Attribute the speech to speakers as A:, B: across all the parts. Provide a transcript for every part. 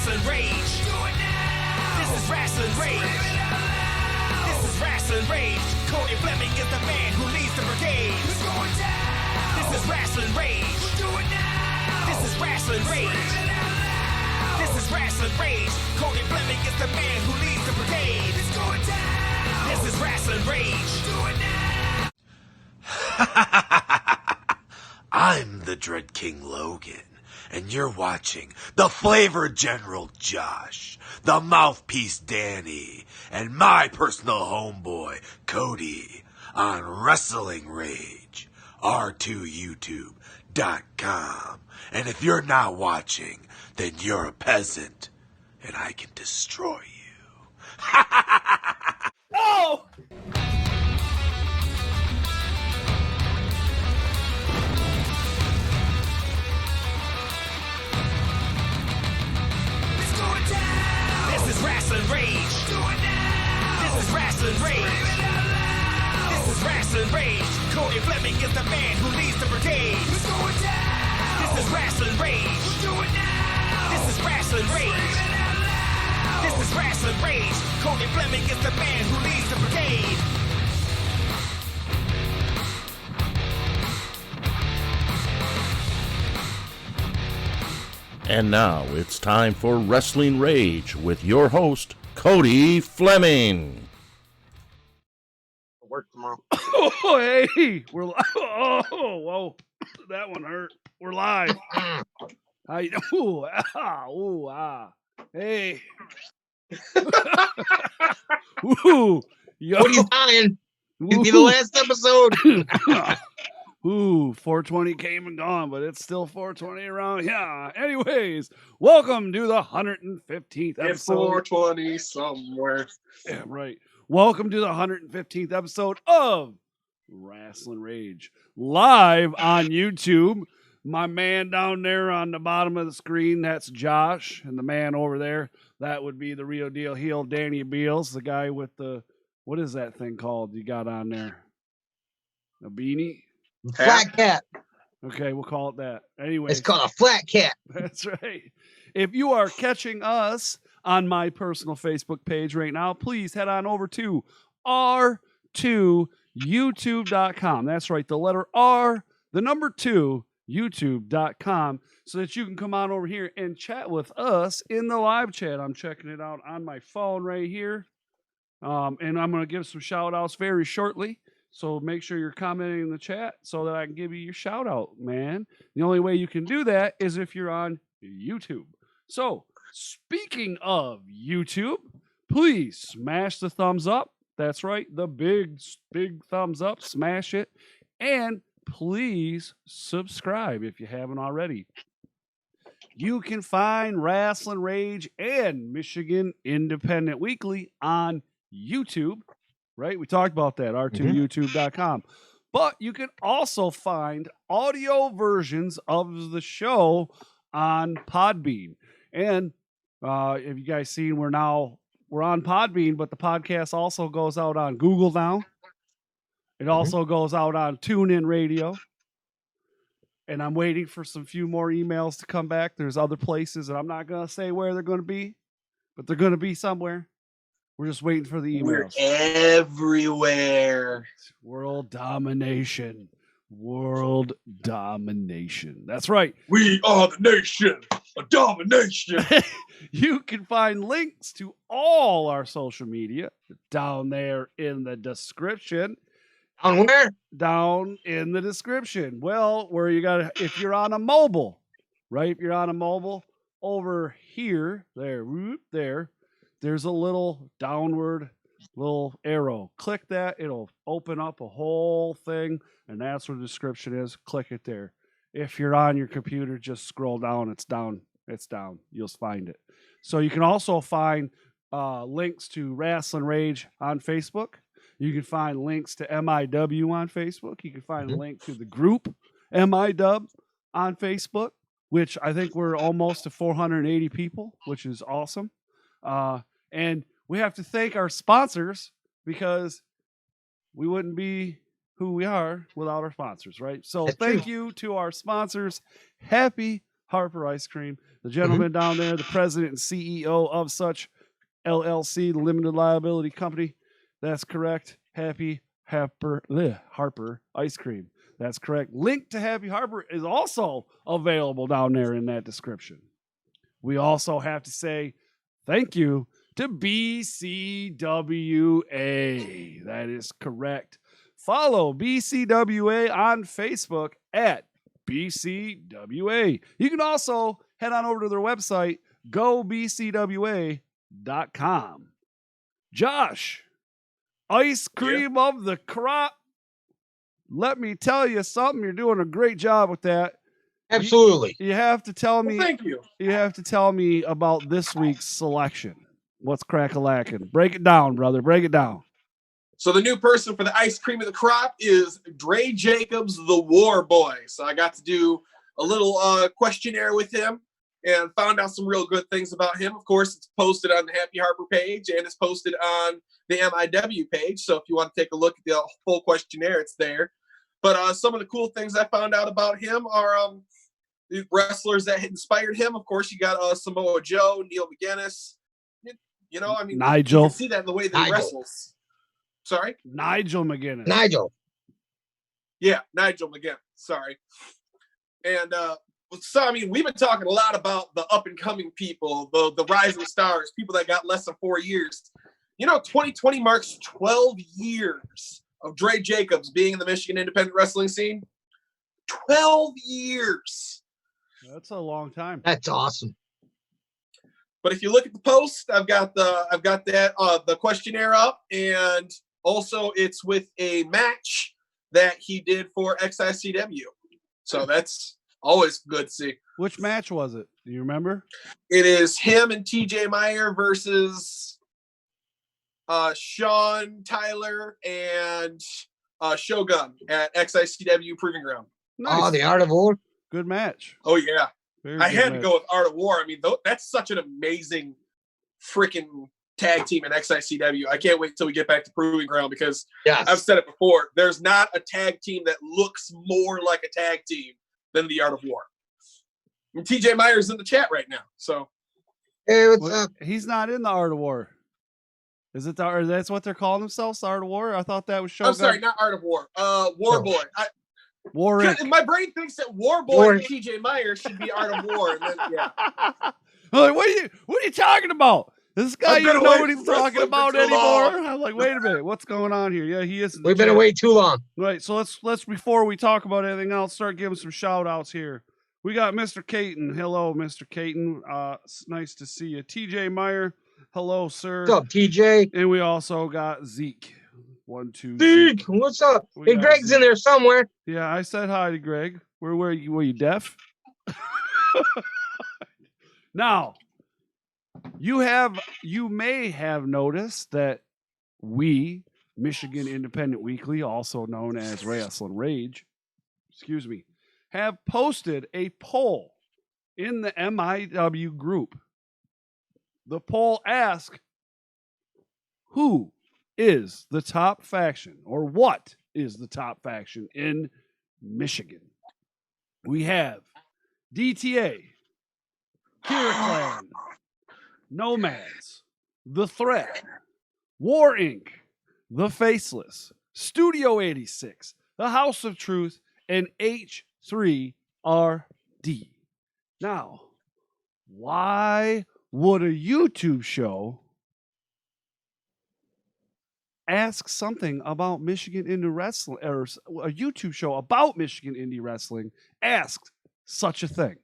A: Rasslin Rage. This is Rasslin Rage. This is Rasslin Rage. Cody Fleming is the man who leads the brigade. This is Rasslin Rage. This is Rasslin Rage. This is Rasslin Rage. Cody Fleming is the man who leads the brigade. This is Rasslin Rage.
B: I'm the Dread King Logan, and you're watching the Flavor General Josh, the Mouthpiece Danny, and my personal homeboy Cody on Rasslin Rage, R2YouTube.com. And if you're not watching, then you're a peasant, and I can destroy you.
A: Oh! This is Rasslin Rage. This is Rasslin Rage. This is Rasslin Rage. Cody Fleming is the man who leads the brigade. This is Rasslin Rage. This is Rasslin Rage. This is Rasslin Rage. Cody Fleming is the man who leads the brigade.
C: And now it's time for Rasslin Rage with your host, Cody Fleming.
D: Work tomorrow.
E: Oh, hey, we're live. Oh, whoa, that one hurt. We're live. How you doing? Hey. Ooh, yo.
D: What are you dying? It'll be the last episode.
E: 420 came and gone, but it's still 420 around. Yeah. Anyways, welcome to the 115th episode.
D: It's 420 somewhere.
E: Yeah, right. Welcome to the 115th episode of Rasslin Rage, live on YouTube. My man down there on the bottom of the screen, that's Josh, and the man over there, that would be the real deal heel, Danny Beals, the guy with the, what is that thing called you got on there? A beanie?
D: Flat cat.
E: Okay, we'll call it that. Anyway,
D: It's called a flat cat.
E: that's right. If you are catching us on my personal Facebook page right now, please head on over to R2YouTube.com. That's right, the letter R, the number 2, YouTube.com, so that you can come on over here and chat with us in the live chat. I'm checking it out on my phone right here. And I'm going to give some shout outs very shortly. So make sure you're commenting in the chat so that I can give you your shout out, man. The only way you can do that is if you're on YouTube. So speaking of YouTube, please smash the thumbs up. That's right. The big thumbs up. Smash it. And please subscribe if you haven't already. You can find Rasslin Rage and Michigan Independent Weekly on YouTube. Right? We talked about that, R2YouTube.com. But you can also find audio versions of the show on Podbean. And if you guys seen, we're on Podbean, but the podcast also goes out on Google now. It also goes out on TuneIn Radio. And I'm waiting for some few more emails to come back. There's other places, and I'm not going to say where they're going to be, but they're going to be somewhere. We're just waiting for the emails.
D: We're everywhere.
E: World domination. World domination. That's right.
D: We are the nation of domination.
E: You can find links to all our social media down there in the description.
D: On where?
E: Down in the description. Well, where you got to, if you're on a mobile, right? If you're on a mobile, over here, there's a little downward little arrow. Click that. It'll open up a whole thing, and that's where the description is. Click it there. If you're on your computer, just scroll down. It's down. It's down. You'll find it. So you can also find links to Rasslin Rage on Facebook. You can find links to MIW on Facebook. You can find a link to the group MIW on Facebook, which I think we're almost to 480 people, which is awesome. And we have to thank our sponsors because we wouldn't be who we are without our sponsors, right? So thank you to our sponsors. Happy Harper Ice Cream. The gentleman down there, the president and CEO of such LLC, the limited liability company. That's correct. Happy Harper Ice Cream. That's correct. Link to Happy Harper is also available down there in that description. We also have to say thank you to BCWA. That is correct. Follow BCWA on Facebook at BCWA. You can also head on over to their website, gobcwa.com. Josh, ice cream of the crop. Let me tell you something. You're doing a great job with that.
D: Absolutely.
E: You have to tell me.
F: Thank you.
E: You have to tell me about this week's selection. What's crack-a-lackin'? Break it down, brother. Break it down.
F: So the new person for the ice cream of the crop is Dre Jacobs, the War Boy. So I got to do a little questionnaire with him and found out some real good things about him. Of course, it's posted on the Happy Harper page and it's posted on the MIW page. So if you want to take a look at the full questionnaire, it's there. But some of the cool things I found out about him are the wrestlers that inspired him. Of course, you got Samoa Joe, Neil McGuinness. You know, I mean,
E: Nigel.
F: You can see that in the way that he wrestles. Sorry?
E: Nigel McGuinness.
D: Nigel.
F: Yeah, Nigel McGuinness. Sorry. And so, I mean, we've been talking a lot about the up-and-coming people, the rising stars, people that got less than 4 years. You know, 2020 marks 12 years of Dre Jacobs being in the Michigan independent wrestling scene. 12 years.
E: That's a long time.
D: That's awesome.
F: But if you look at the post, I've got the questionnaire up, and also it's with a match that he did for XICW. So that's always good to see.
E: Which match was it? Do you remember?
F: It is him and TJ Meyer versus Sean Tyler and Shogun at XICW Proving Ground.
E: Nice.
D: Oh, the Art of War.
E: Good match.
F: Oh, yeah.
E: Very
F: I
E: good
F: had
E: match.
F: to go with Art of War. I mean, that's such an amazing freaking tag team in XICW. I can't wait until we get back to Proving Ground because
D: Yes.
F: I've said it before. There's not a tag team that looks more like a tag team than the Art of War. And TJ Meyer's in the chat right now. So
D: Hey, what's
E: What-
D: up?
E: He's not in the Art of War. Is it or that's what they're calling themselves, the Art of War? I thought that was Shogun.
F: I'm sorry, not Art of War. War
D: No.
F: Boy.
E: War Inc.
F: My brain thinks that War Boy
D: War-
F: and TJ Meyer should be Art of War. And then, yeah.
E: I'm like, what are you talking about? This guy,
F: I've
E: you
F: been
E: know
F: away
E: what he's
F: from
E: talking
F: wrestling for
E: about
F: too
E: anymore?
F: long.
E: I'm like, wait a minute, what's going on here? Yeah, he is. in the
D: We've been
E: chat.
D: away too long.
E: Right, so let's before we talk about anything else, start giving some shout outs here. We got Mr. Caton. Hello, Mr. Caton. It's nice to see you. TJ Meyer. Hello, sir.
D: What's up, TJ?
E: And we also got Zeke. 1, 2.
D: Zeke, what's up?
E: We
D: Hey,
E: got
D: Greg's
E: Zeke.
D: in there somewhere.
E: Yeah, I said hi to Greg. Were you deaf? Now, you may have noticed that we, Michigan Independent Weekly, also known as Rasslin Rage, have posted a poll in the MIW group. The poll asks, who is the top faction, or what is the top faction in Michigan? We have DTA, Kira Clan, Nomads, The Threat, War Inc., The Faceless, Studio 86, The House of Truth, and H3RD. Now, why would a YouTube show ask something about Michigan Indie Wrestling, or a YouTube show about Michigan Indie Wrestling asked such a thing?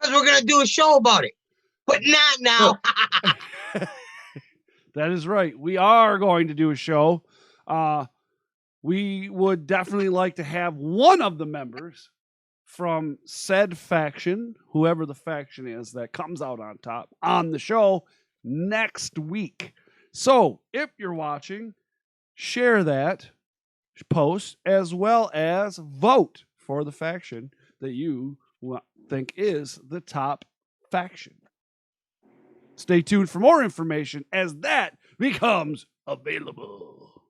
D: Because we're going to do a show about it. But not now.
E: That is right. We are going to do a show. We would definitely like to have one of the members from said faction, whoever the faction is that comes out on top, on the show next week. So if you're watching, share that post as well as vote for the faction that you think is the top faction. Stay tuned for more information as that becomes available.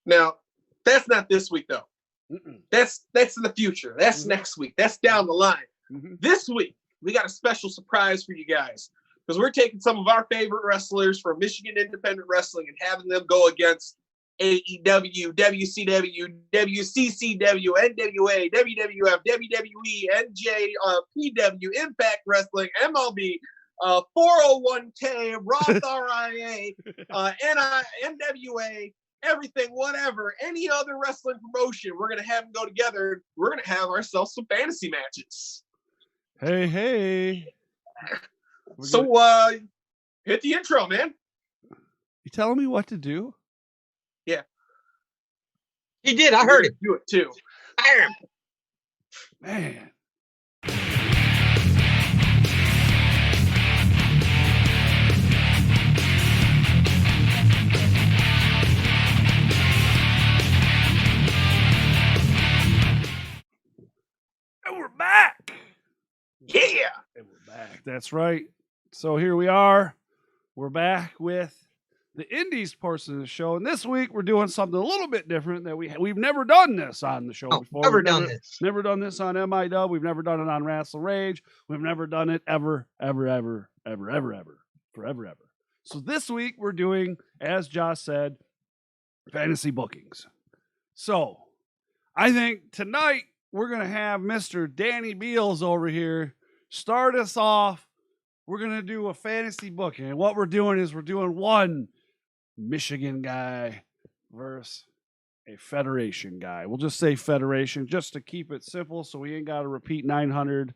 F: Now, that's not this week though.
E: Mm-mm.
F: That's in the future. That's next week. That's down the line. This week, we got a special surprise for you guys because we're taking some of our favorite wrestlers from Michigan Independent Wrestling and having them go against AEW, WCW, WCCW, NWA, WWF, WWE, PW, Impact Wrestling, MLB, 401k, Roth RIA, NWA, everything, whatever, any other wrestling promotion. We're going to have them go together. We're going to have ourselves some fantasy matches.
E: Hey.
F: So, hit the intro, man.
E: You telling me what to do?
F: Yeah.
D: He did. I heard it.
F: Do it too.
D: Fire him.
E: Man. And we're back.
F: Yeah.
E: And we're back. That's right. So here we are. We're back with the Indies portion of the show. And this week we're doing something a little bit different that we've never done this on the show before.
D: Never done this.
E: Never done this on MIW. We've never done it on Rasslin Rage. We've never done it ever. So this week we're doing, as Josh said, fantasy bookings. So I think tonight we're going to have Mr. Danny Beals over here start us off. We're going to do a fantasy booking. And what we're doing is we're doing one Michigan guy versus a Federation guy. We'll just say Federation just to keep it simple so we ain't got to repeat 900,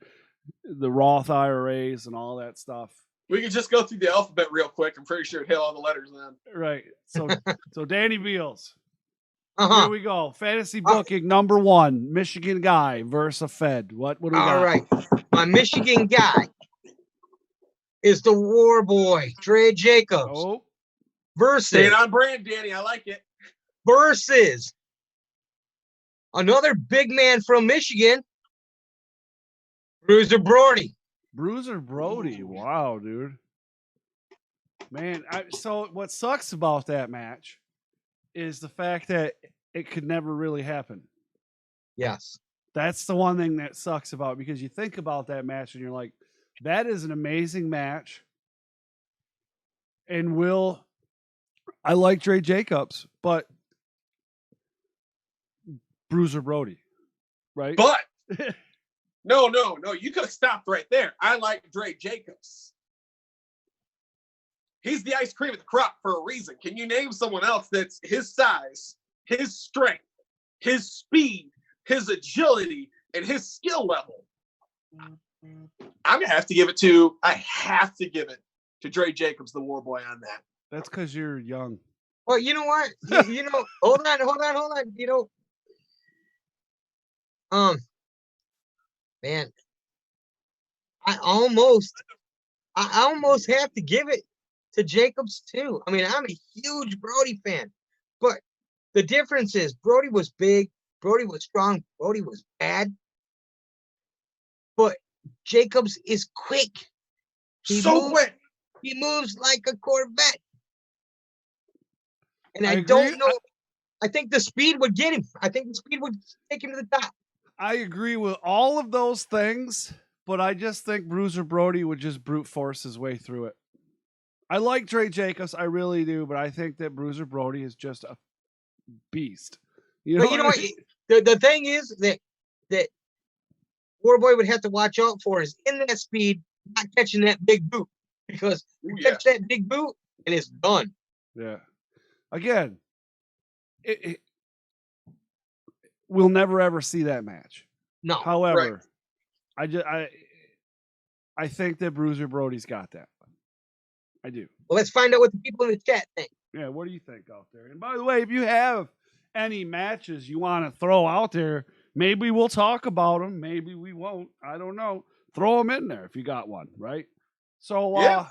E: the Roth IRAs and all that stuff.
F: We can just go through the alphabet real quick. I'm pretty sure it hit all the letters then.
E: Right. So Danny Beals.
D: Uh-huh.
E: Here we go. Fantasy booking number one, Michigan guy versus a Fed. What do we got?
D: All right. My Michigan guy is the War Boy, Dre Jacobs.
E: Oh,
F: Staying
D: Versus
F: on brand, Danny. I like it.
D: another big man from Michigan, Bruiser Brody.
E: Bruiser Brody. Wow, dude. Man, so what sucks about that match is the fact that it could never really happen.
D: Yes.
E: That's the one thing that sucks about it, because you think about that match and you're like, that is an amazing match. And I like Dre Jacobs, but Bruiser Brody, right?
F: But no. You could have stopped right there. I like Dre Jacobs. He's the ice cream of the crop for a reason. Can you name someone else that's his size, his strength, his speed, his agility, and his skill level? I have to give it to Dre Jacobs, the War Boy, on that.
E: That's because you're young.
D: Well, you know what? Hold on. Man, I almost have to give it to Jacobs too. I mean, I'm a huge Brody fan, but the difference is Brody was big, Brody was strong, Brody was bad, but Jacobs is quick.
F: Quick.
D: He moves like a Corvette. And I
E: agree.
D: don't know. I think the speed would get him. I think the speed would take him to the top.
E: I agree with all of those things, but I just think Bruiser Brody would just brute force his way through it. I like Dre Jacobs, I really do, but I think that Bruiser Brody is just a beast.
D: But you know what? The thing is that War Boy would have to watch out for is in that speed, not catching that big boot, because you catch that big boot and it's done.
E: Yeah. Again, we'll never ever see that match.
D: No.
E: However, I think that Bruiser Brody's got that one. I do.
D: Well, let's find out what the people in the chat think.
E: Yeah, what do you think out there? And by the way, if you have any matches you want to throw out there, maybe we'll talk about them. Maybe we won't. I don't know. Throw them in there if you got one, right? So,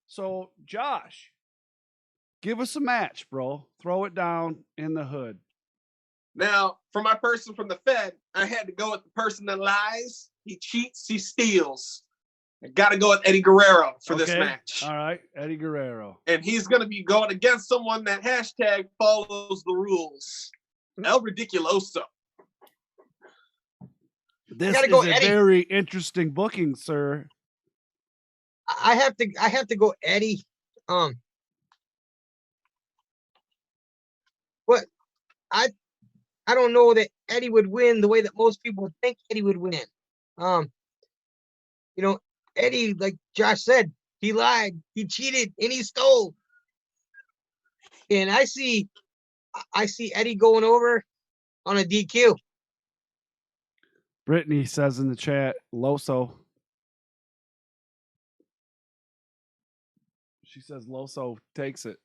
E: so Josh, give us a match, bro. Throw it down in the hood.
F: Now, for my person from the Fed, I had to go with the person that lies, he cheats, he steals. I got to go with Eddie Guerrero for this match.
E: All right, Eddie Guerrero.
F: And he's going to be going against someone that hashtag follows the rules. El Ridiculoso.
E: This
D: gotta
E: is
D: go
E: a
D: Eddie.
E: very interesting booking, sir.
D: I have to go Eddie. But I don't know that Eddie would win the way that most people think Eddie would win. You know, Eddie, like Josh said, he lied, he cheated, and he stole. And I see Eddie going over on a DQ.
E: Brittany says in the chat, Loso. She says Loso takes it.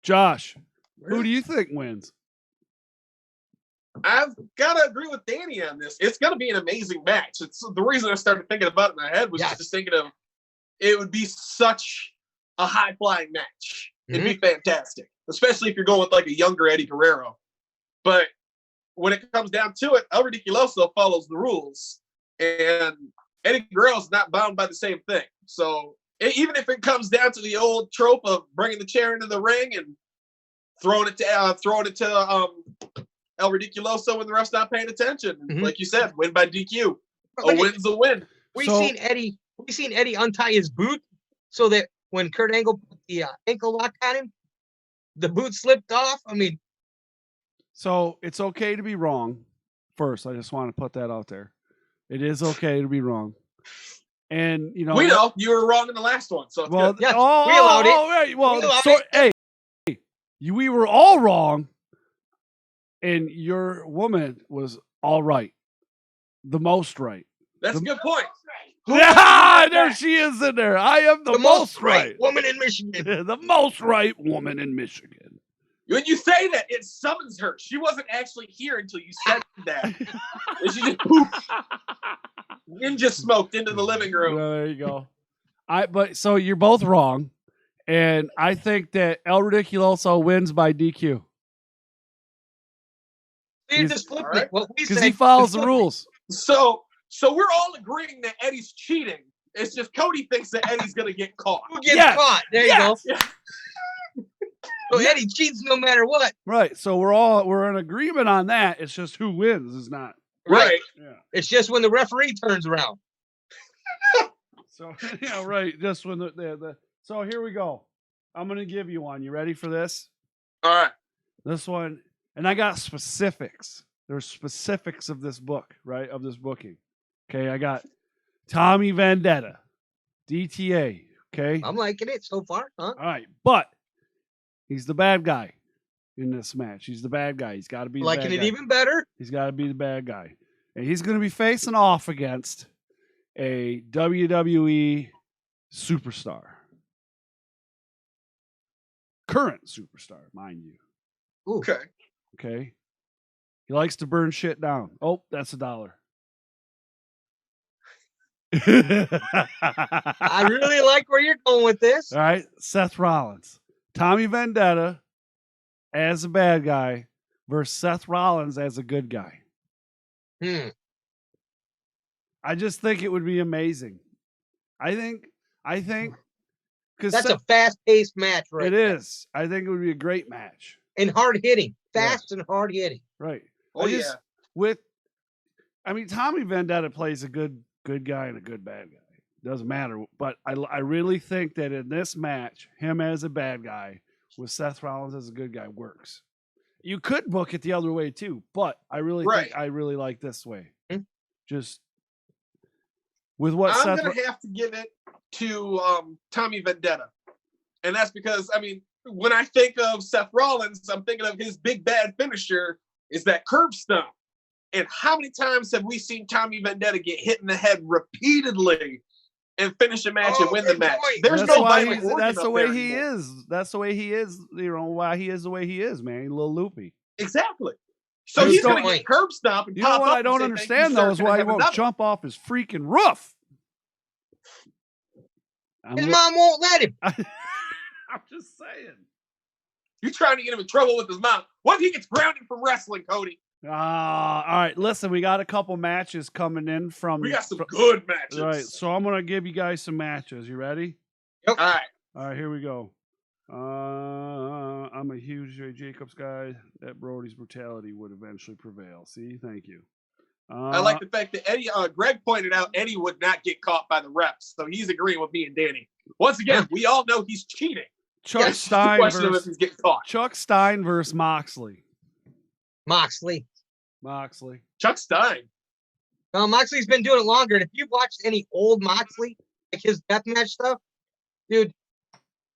E: Josh, who do you think wins?
F: I've got to agree with Danny on this. It's going to be an amazing match. It's the reason I started thinking about it in my head was just thinking of it would be such a high flying match. It'd be fantastic, especially if you're going with like a younger Eddie Guerrero. But when it comes down to it, El Ridiculoso follows the rules, and Eddie Guerrero's not bound by the same thing. So even if it comes down to the old trope of bringing the chair into the ring and throwing it to El Ridiculoso when the ref's not paying attention, like you said, win by DQ. A win's a win.
D: We've seen Eddie untie his boot so that when Kurt Angle put the ankle lock on him, the boot slipped off. I mean,
E: so it's okay to be wrong. First, I just want to put that out there. It is okay to be wrong. And you know,
F: we know you were wrong in the last one. So it's good.
D: Yes, we allowed it.
E: Right. Well,
D: we allowed it.
E: Hey, we were all wrong, and your woman was all right, the most right.
F: That's a good point.
E: Yeah, there she is in there. I am the most right
D: woman in Michigan.
E: the most right woman in Michigan.
F: When you say that, it summons her. She wasn't actually here until you said that. And she just poof, ninja smoked into the living room.
E: Well, there you go. But so you're both wrong, and I think that El Ridiculoso wins by DQ.
D: You just flipped it. What we
E: Because
D: said,
E: he follows the rules.
F: So we're all agreeing that Eddie's cheating. It's just Cody thinks that Eddie's gonna get caught.
D: Who gets caught? There you go.
F: Yeah.
D: So Eddie cheats no matter what.
E: Right. So we're in agreement on that. It's just who wins is not.
F: Right.
E: Yeah.
D: It's just when the referee turns around.
E: So yeah, right. Just when the so here we go. I'm gonna give you one. You ready for this?
F: All right.
E: This one, and I got specifics. There's specifics of this book, right? Of this booking. Okay, I got Tommy Vendetta, DTA. Okay.
D: I'm liking it so far, huh?
E: All right, but he's the bad guy in this match. He's the bad guy. He's got to be the
D: Liking
E: bad
D: it
E: guy.
D: even better.
E: He's got to be the bad guy. And he's going to be facing off against a WWE superstar. Current superstar, mind you.
D: Ooh.
F: Okay.
E: Okay. He likes to burn shit down. Oh, that's $1.
D: I really like where you're going with this.
E: All right. Seth Rollins. Tommy Vendetta as a bad guy versus Seth Rollins as a good guy. I just think it would be amazing. I think because
D: that's a fast-paced match, right?
E: It is. I think it would be a great match
D: and hard hitting, fast and hard hitting.
E: Right.
F: Oh yeah.
E: Tommy Vendetta plays a good guy and a good bad guy. Doesn't matter. But I really think that in this match, him as a bad guy with Seth Rollins as a good guy works. You could book it the other way too, but I really think I really like this way. Just with what
F: I'm gonna have to give it to Tommy Vendetta. And that's because when I think of Seth Rollins, I'm thinking of his big bad finisher is that curb stomp. And how many times have we seen Tommy Vendetta get hit in the head repeatedly and finish a match and win the match? There's
E: that's
F: no
E: that's the way he is. That's the way he is. You know why he is the way he is, man. He's a little loopy.
F: Exactly. So he's going to get curb stomp and
E: you
F: pop
E: know what
F: up
E: I don't understand though is why he won't jump off his freaking roof.
D: His mom won't let him.
E: I'm just saying.
F: You're trying to get him in trouble with his mom. What if he gets grounded from wrestling, Cody?
E: All right. Listen, we got a couple matches coming in from.
F: We got some good matches.
E: Right. So I'm gonna give you guys some matches. You ready?
F: Yep. All right.
E: All right. Here we go. I'm a huge Ray Jacobs guy. That Brody's brutality would eventually prevail. See, thank you.
F: I like the fact that Eddie, Greg pointed out Eddie would not get caught by the refs, so he's agreeing with me and Danny. Once again, we all know he's cheating.
E: Chuck
F: It's just a
E: Stein
F: question of if
E: versus
F: he's getting caught.
E: Chuck Stein versus Moxley.
D: Moxley.
F: Chuck Stein.
D: No, Moxley's been doing it longer. And if you've watched any old Moxley, like his deathmatch stuff, dude,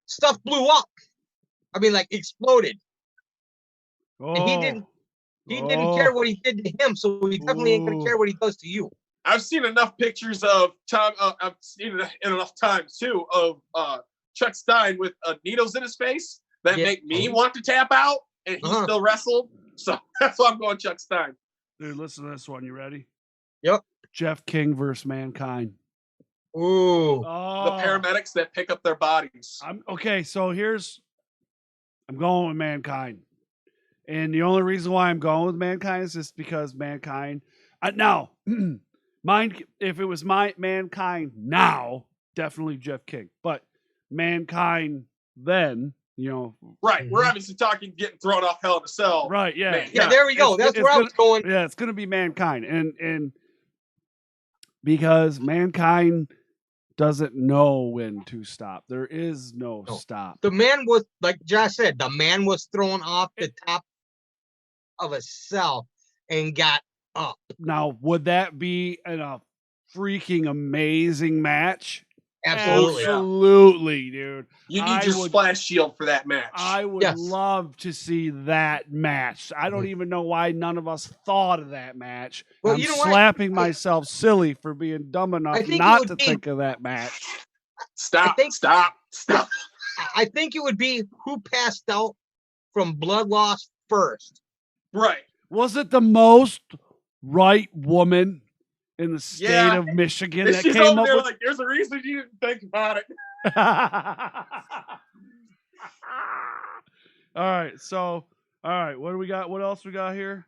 D: stuff blew up. I mean, like exploded. And he didn't care what he did to him, so he definitely ain't gonna care what he does to you.
F: I've seen enough pictures of Tom. I've seen it enough times too of Chuck Stein with needles in his face that make me want to tap out, and he still wrestled. So that's why I'm going Chuck Stein.
E: Dude, listen to this one. You ready?
D: Yep.
E: Jeff King versus Mankind.
D: Ooh.
F: The paramedics that pick up their bodies.
E: Okay, so I'm going with Mankind. And the only reason why I'm going with Mankind is just because Mankind. Now, if it was Mankind now, definitely Jeff King. But Mankind then,
F: Right. We're obviously talking getting thrown off Hell in a Cell.
E: Right, yeah.
F: Man,
D: yeah, there we go. That's where I was going.
E: Yeah, it's going to be Mankind. And because Mankind doesn't know when to stop. There is no stop.
D: The man was, like Josh said, the man was thrown off the top of a cell and got up.
E: Now, would that be a freaking amazing match?
D: Absolutely.
E: Absolutely, dude.
F: You need your splash shield for that match.
E: I would love to see that match. I don't even know why none of us thought of that match.
D: Well,
E: I'm
D: you know
E: slapping myself silly for being dumb enough not to think of that match.
F: Stop.
D: I think it would be who passed out from blood loss first.
F: Right.
E: Was it the most right woman in the state of Michigan that came up with?
F: Like, there's a reason you didn't think about it.
E: All right, what do we got? What else we got here?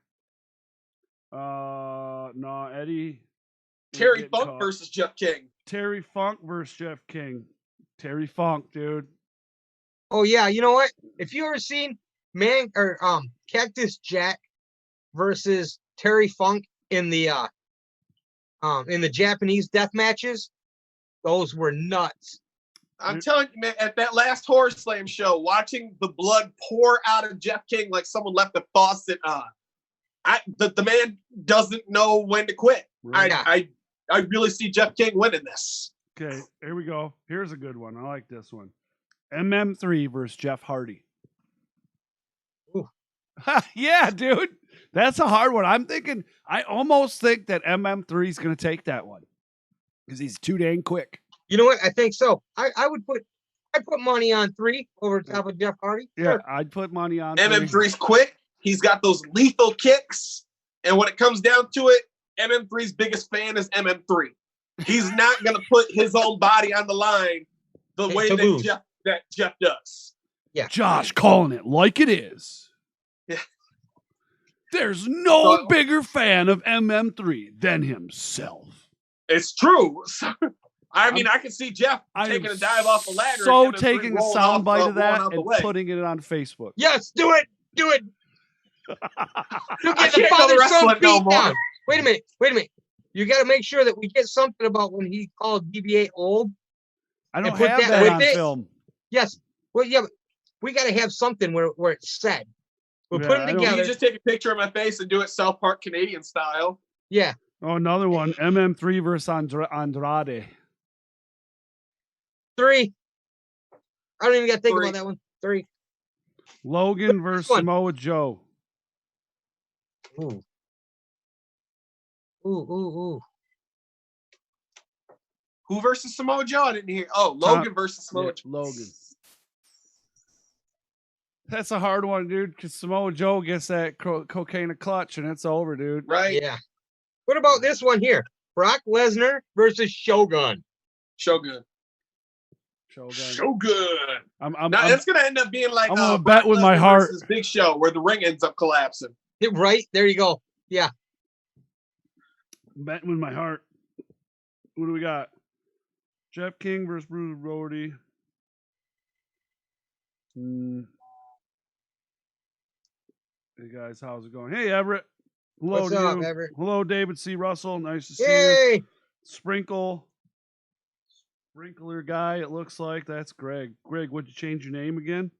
E: No, Eddie.
F: Terry Funk versus Jeff King.
E: Terry Funk versus Jeff King. Terry Funk, dude.
D: Oh yeah, you know what? If you ever seen Cactus Jack versus Terry Funk in the Japanese death matches, those were nuts.
F: I'm telling you, man, at that last Horror Slam show, watching the blood pour out of Jeff King like someone left the faucet on. The man doesn't know when to quit. Right. I really see Jeff King winning this.
E: Okay, here we go. Here's a good one. I like this one. MM3 versus Jeff Hardy. Yeah, dude. That's a hard one. I almost think that MM3 is going to take that one because he's too dang quick.
D: You know what? I think so. I'd put money on 3 over top of Jeff Hardy.
E: Yeah, sure. I'd put money on
F: MM3's quick. He's got those lethal kicks. And when it comes down to it, MM3's biggest fan is MM3. He's not going to put his own body on the line the way that Jeff does.
D: Yeah.
E: Josh calling it like it is.
F: Yeah.
E: There's no bigger fan of MM3 than himself.
F: It's true. I mean, I can see Jeff taking a dive off a ladder.
E: So taking a soundbite of that and putting it on Facebook.
D: Yes, do it. Do it. You
F: get the father-son beat down.
D: Wait a minute. You got to make sure that we get something about when he called DBA old.
E: I don't have that on film.
D: Yes. Well, yeah, but we got to have something where it's said. We'll put it together.
F: You just take a picture of my face and do it South Park Canadian style.
D: Yeah.
E: Oh, another one. MM3 versus Andrade.
D: 3. I don't even got to think about that one. 3.
E: Logan versus Samoa Joe.
D: Ooh. Ooh.
F: Who versus Samoa Joe? I didn't hear. Oh, Logan versus Samoa Joe.
E: Logan. That's a hard one, dude, because Samoa Joe gets that cocaine a clutch, and it's over, dude.
F: Right?
D: Yeah. What about this one here? Brock Lesnar versus Shogun.
F: Shogun. Now it's gonna end up being like
E: I'm gonna bet with my heart.
F: Big Show where the ring ends up collapsing.
D: Right there, you go. Yeah.
E: Betting with my heart. What do we got? Jeff King versus Bruce Brody. Hey guys, how's it going? Hey Everett. Hello
D: What's
E: to
D: up,
E: you.
D: Everett?
E: Hello, David C. Russell. Nice to see you.
D: Yay!
E: Sprinkler guy, it looks like. That's Greg. Greg, would you change your name again?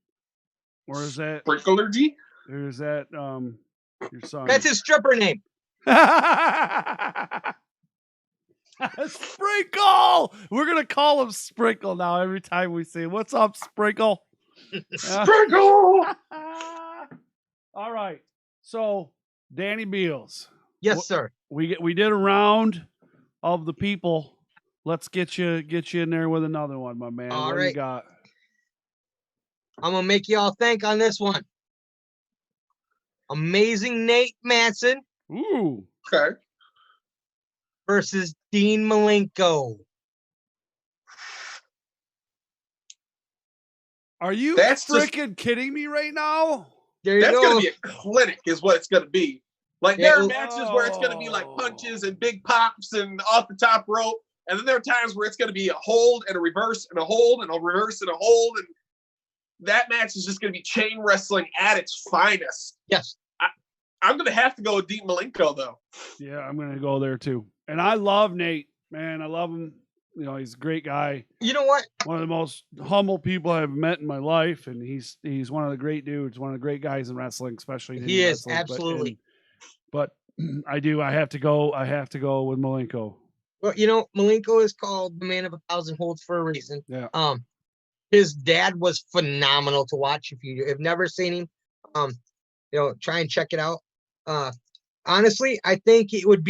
E: Or is that
F: Sprinklergy?
E: your son?
D: That's his stripper name.
E: Sprinkle! We're gonna call him Sprinkle now every time we say, "What's up, Sprinkle?"
F: Sprinkle!
E: All right. So, Danny Beals.
D: Yes, sir.
E: We did a round of the people. Let's get you in there with another one, my man.
D: All
E: what do you
D: right.
E: got?
D: I'm gonna make y'all think on this one. Amazing Nate Manson
E: Ooh.
F: Okay.
D: versus Dean Malenko.
E: Are you
F: That's just-
E: freaking kidding me right now?
D: There you
F: That's
D: go.
F: going to be a clinic, is what it's going to be. Like,
D: Yeah,
F: there are
D: it-
F: matches where it's going to be like punches and big pops and off the top rope. And then there are times where it's going to be a hold and a reverse and a hold and a reverse and a hold. And that match is just going to be chain wrestling at its finest.
D: Yes.
F: I'm going to have to go with Dean Malenko, though.
E: Yeah, I'm gonna go there too. And I love Nate, man. I love him. You know, he's a great guy.
D: You know what?
E: One of the most humble people I've met in my life, and he's one of the great dudes, one of the great guys in wrestling, especially in
D: He
E: indie
D: is,
E: wrestling.
D: absolutely.
E: But I have to go with Malenko.
D: Well, you know, Malenko is called the man of 1,000 holds for a reason.
E: Yeah.
D: His dad was phenomenal to watch. If you have never seen him, you know, try and check it out. Honestly, I think it would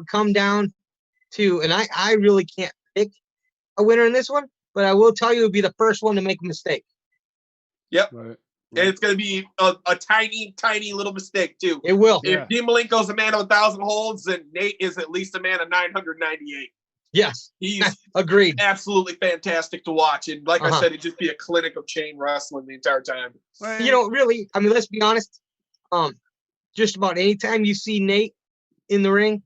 D: come down to, and I really can't pick a winner in this one, but I will tell you it would be the first one to make a mistake.
F: Yep.
E: Right.
F: And it's going to be a tiny, tiny little mistake, too.
D: It will.
E: Yeah.
F: If Dean Malenko's a man of 1,000 holds, then Nate is at least a man of 998.
D: Yes.
F: He's
D: Agreed.
F: absolutely fantastic to watch. And like I said, it'd just be a clinic of chain wrestling the entire time.
D: You know, really, I mean, let's be honest. Just about any time you see Nate in the ring,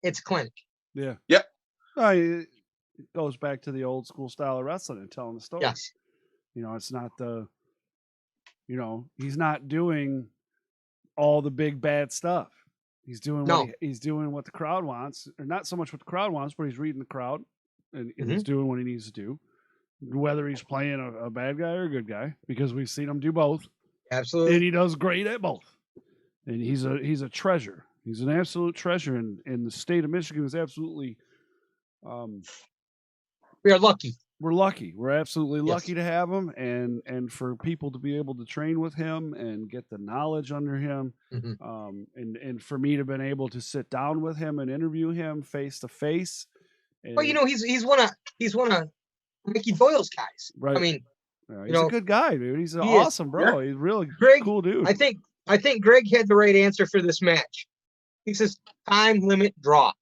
D: it's a clinic.
E: Yeah.
F: Yep.
E: It goes back to the old school style of wrestling and telling the story.
D: Yes.
E: You know, it's not he's not doing all the big bad stuff. He's doing he's doing what the crowd wants, or not so much what the crowd wants, but he's reading the crowd and he's doing what he needs to do, whether he's playing a bad guy or a good guy, because we've seen him do both.
D: Absolutely.
E: And he does great at both. And he's a treasure. He's an absolute treasure, and the state of Michigan is absolutely.
D: We are lucky.
E: We're lucky. We're absolutely
D: Yes.
E: lucky to have him, and for people to be able to train with him and get the knowledge under him, and for me to have been able to sit down with him and interview him face to face.
D: Well, you know, he's one of Mickey Doyle's guys.
E: Right.
D: I mean,
E: he's a good guy, dude. He's
D: he is.
E: awesome, bro. He's really
D: Greg,
E: cool dude.
D: I think Greg had the right answer for this match. He says time limit draw.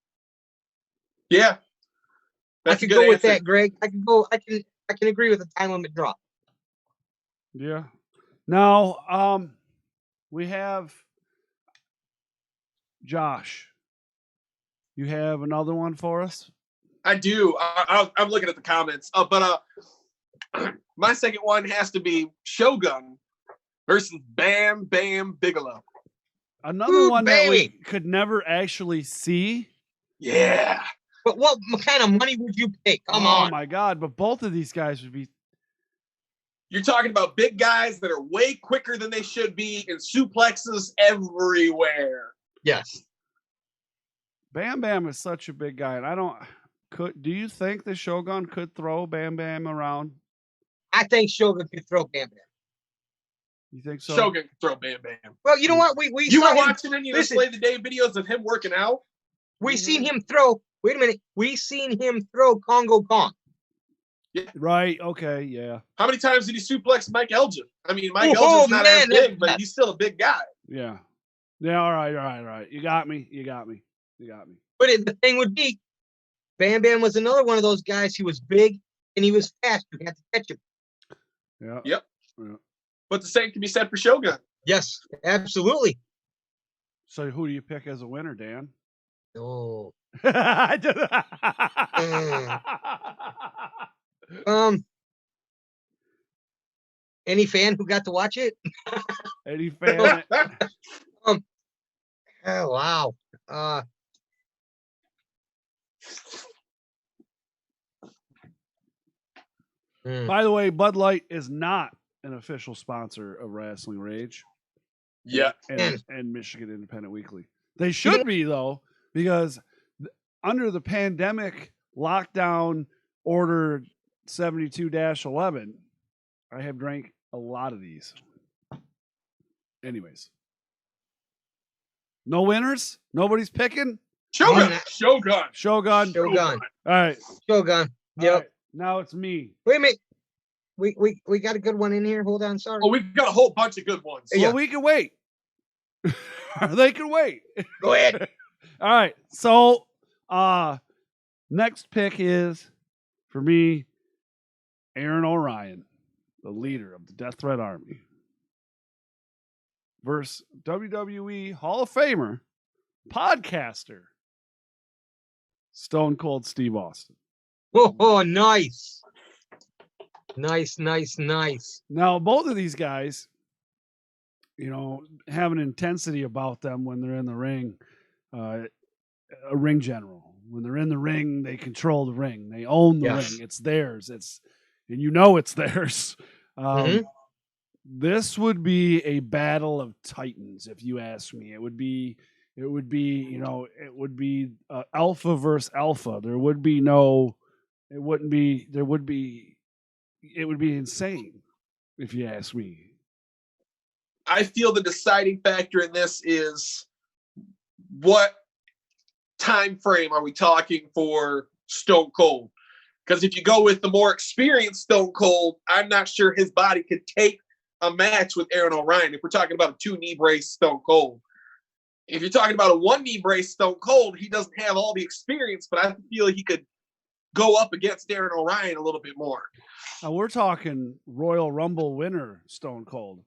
F: Yeah.
D: I could go with that, Greg. I can agree with the time limit draw.
E: Yeah. Now, we have Josh. You have another one for us?
F: I do. I'm looking at the comments. But my second one has to be Shogun versus Bam Bam Bigelow.
E: Another one that we
D: baby.
E: could never actually see.
F: Yeah.
D: But what kind of money would you pay? Come on.
E: Oh my God! But both of these guys would be.
F: You're talking about big guys that are way quicker than they should be and suplexes everywhere.
D: Yes.
E: Bam Bam is such a big guy, and I don't. Do you think the Shogun could throw Bam Bam around?
D: I think Shogun could throw Bam Bam.
E: You think so?
F: Shogun can throw Bam Bam.
D: Well, you know what? We
F: You
D: saw
F: were
D: him-
F: watching any of the
D: listen.
F: Slay the Day videos of him working out?
D: We seen him throw. Wait a minute. We seen him throw Congo Kong.
E: Right. Okay. Yeah.
F: How many times did he suplex Mike Elgin? I mean, Mike
D: Oh,
F: Elgin's not as
D: man,
F: big, but
D: that-
F: he's still a big guy.
E: Yeah. Yeah. All right. You got me.
D: But the thing would be, Bam Bam was another one of those guys. He was big and he was fast. You had to catch him.
E: Yeah.
F: Yep.
E: Yeah.
F: But the same can be said for Shogun.
D: Yes, absolutely.
E: So who do you pick as a winner, Dan?
D: Oh.
E: I did-
D: Any fan who got to watch it?
E: Any fan?
D: Oh, wow.
E: By the way, Bud Light is not an official sponsor of Rasslin Rage.
F: Yeah.
E: And Michigan Independent Weekly. They should be, though, because under the pandemic lockdown order 72-11, I have drank a lot of these. Anyways. No winners? Nobody's picking?
F: Shogun. Shogun.
E: Shogun.
D: Shogun.
E: All right.
D: Shogun.
E: All
D: Yep.
E: right. Now it's me.
D: Wait a minute. We got a good one in here. Hold on. Sorry.
F: Oh, we've got a whole bunch of good ones.
D: Yeah.
E: Well, we can wait. They can wait.
D: Go ahead.
E: All right. So, next pick is, for me, Aaron Orion, the leader of the Death Threat Army, versus WWE Hall of Famer, podcaster, Stone Cold Steve Austin.
D: Oh, nice. Nice.
E: Now, both of these guys, have an intensity about them when they're in the ring. A ring general. When they're in the ring, they control the ring. They own the ring. It's theirs. It's theirs. This would be a battle of titans, if you ask me. It would be alpha versus alpha. It would be insane, if you ask me.
F: I feel the deciding factor in this is what time frame are we talking for Stone Cold? Because if you go with the more experienced Stone Cold, I'm not sure his body could take a match with Aaron Orion. If we're talking about a 2-knee brace Stone Cold. If you're talking about a 1-knee brace Stone Cold, he doesn't have all the experience, but I feel he could go up against Aaron Orion a little bit more.
E: Now we're talking Royal Rumble winner Stone Cold.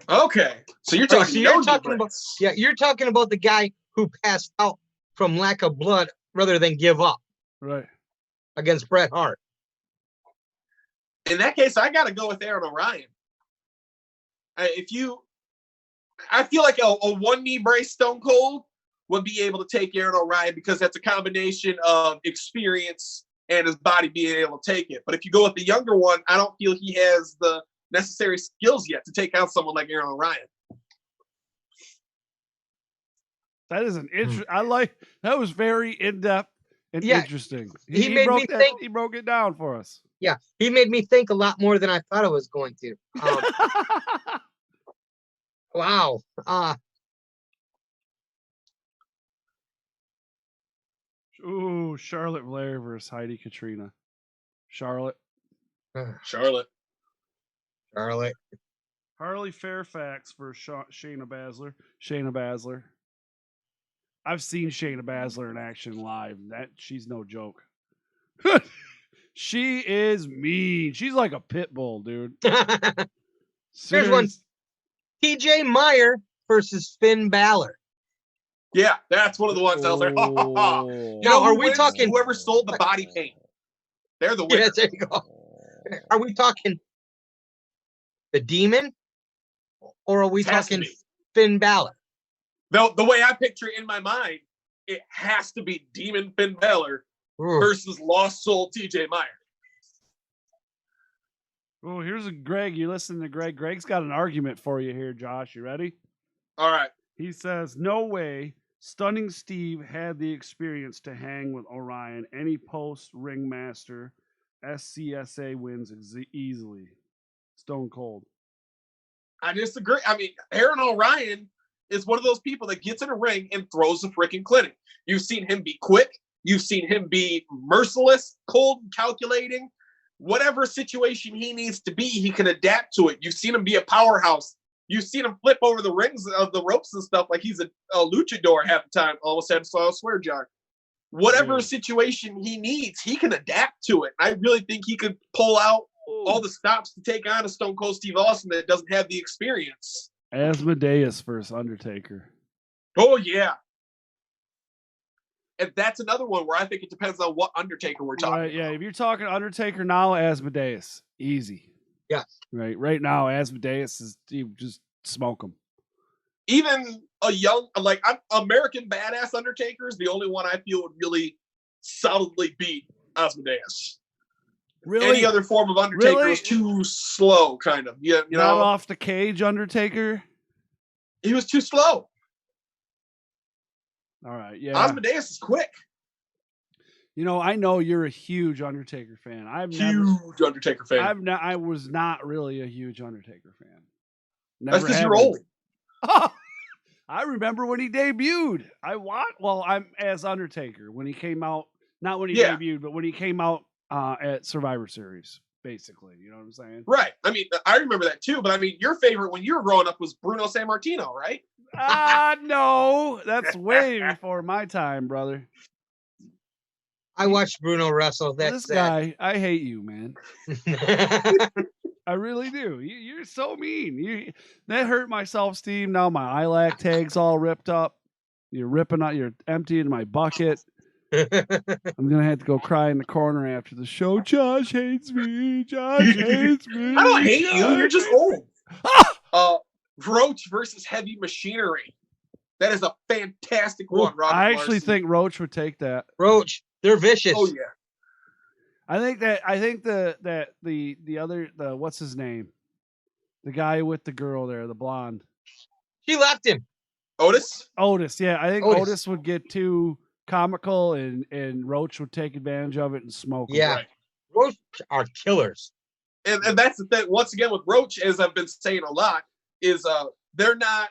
F: Okay, so you're talking.
D: You're talking about the guy who passed out from lack of blood rather than give up,
E: right,
D: against Bret Hart.
F: In that case, I got to go with Aaron Orion. I feel like a 1-knee brace Stone Cold would be able to take Aaron Orion because that's a combination of experience and his body being able to take it. But if you go with the younger one, I don't feel he has the necessary skills yet to take out someone like Aaron Orion.
E: That is an that was very in-depth and interesting.
D: He made me think.
E: He broke it down for us.
D: Yeah, he made me think a lot more than I thought I was going to. Wow.
E: Ooh, Charlotte Flair versus Heidi Katrina. Charlotte.
F: Charlotte.
E: Harley Fairfax versus Shayna Baszler. Shayna Baszler. I've seen Shayna Baszler in action live. She's no joke. She is mean. She's like a pit bull, dude.
D: Here's one. TJ Meyer versus Finn Balor.
F: Yeah, that's one of the ones I was like,
D: Now, are we talking
F: whoever sold the body paint? They're the winners.
D: Yeah, there you go. Are we talking the Demon, or are we talking Finn Balor?
F: The way I picture it in my mind, it has to be Demon Finn Balor versus Lost Soul TJ Meyer.
E: Oh, here's a Greg. You listen to Greg. Greg's got an argument for you here, Josh. You ready?
F: All right.
E: He says, no way Stunning Steve had the experience to hang with Orion. Any post ringmaster, SCSA wins easily. Stone Cold.
F: I disagree. I mean, Aaron Orion is one of those people that gets in a ring and throws a freaking clinic. You've seen him be quick. You've seen him be merciless, cold, calculating. Whatever situation he needs to be, he can adapt to it. You've seen him be a powerhouse. You've seen him flip over the rings of the ropes and stuff like he's a luchador half the time. Almost had a swear jar. Whatever situation he needs, he can adapt to it. I really think he could pull out all the stops to take on a Stone Cold Steve Austin that doesn't have the experience.
E: Asmodeus versus Undertaker.
F: Oh, yeah. And that's another one where I think it depends on what Undertaker we're talking about.
E: Yeah, if you're talking Undertaker now, Asmodeus. Easy.
D: Yeah.
E: Right now, Asmodeus is, you just smoke him.
F: even a young, like American Badass Undertaker is the only one I feel would really solidly beat Asmodeus.
E: Really?
F: Any other form of Undertaker
E: Really?
F: was too slow, kind of. Yeah, you
E: Not
F: know,
E: off the cage, Undertaker.
F: he was too slow.
E: All right, yeah.
F: Asmodeus is quick.
E: You know, I know you're a huge Undertaker fan.
F: Huge Undertaker fan.
E: I was not really a huge Undertaker fan.
F: That's because you're
E: been.
F: old.
E: I remember when he debuted. I'm as Undertaker when he came out. Not when he debuted, but when he came out at Survivor Series, basically. You know what I'm saying?
F: Right. I mean, I remember that too. But I mean, your favorite when you were growing up was Bruno Sammartino, right?
E: No, that's way before my time, brother.
D: I watched Bruno wrestle. That's
E: This guy, I hate you, man. I really do. You're so mean. That hurt my self-esteem. Now my ILAC tag's all ripped up. You're emptying my bucket. I'm gonna have to go cry in the corner after the show. Josh hates me. Josh hates me.
F: I don't hate you. You're just old. Roach versus Heavy Machinery. That is a fantastic one, Robert.
E: I actually think Roach would take that.
D: Roach, they're vicious.
F: Oh yeah.
E: I think the other what's his name? The guy with the girl there, the blonde.
D: She left him.
F: Otis,
E: yeah. I think
D: Otis.
E: Otis would get too comical and Roach would take advantage of it and smoke him.
D: Yeah.
F: Right.
D: Roach are killers.
F: and that's the thing. Once again, with Roach, as I've been saying a lot, is they're not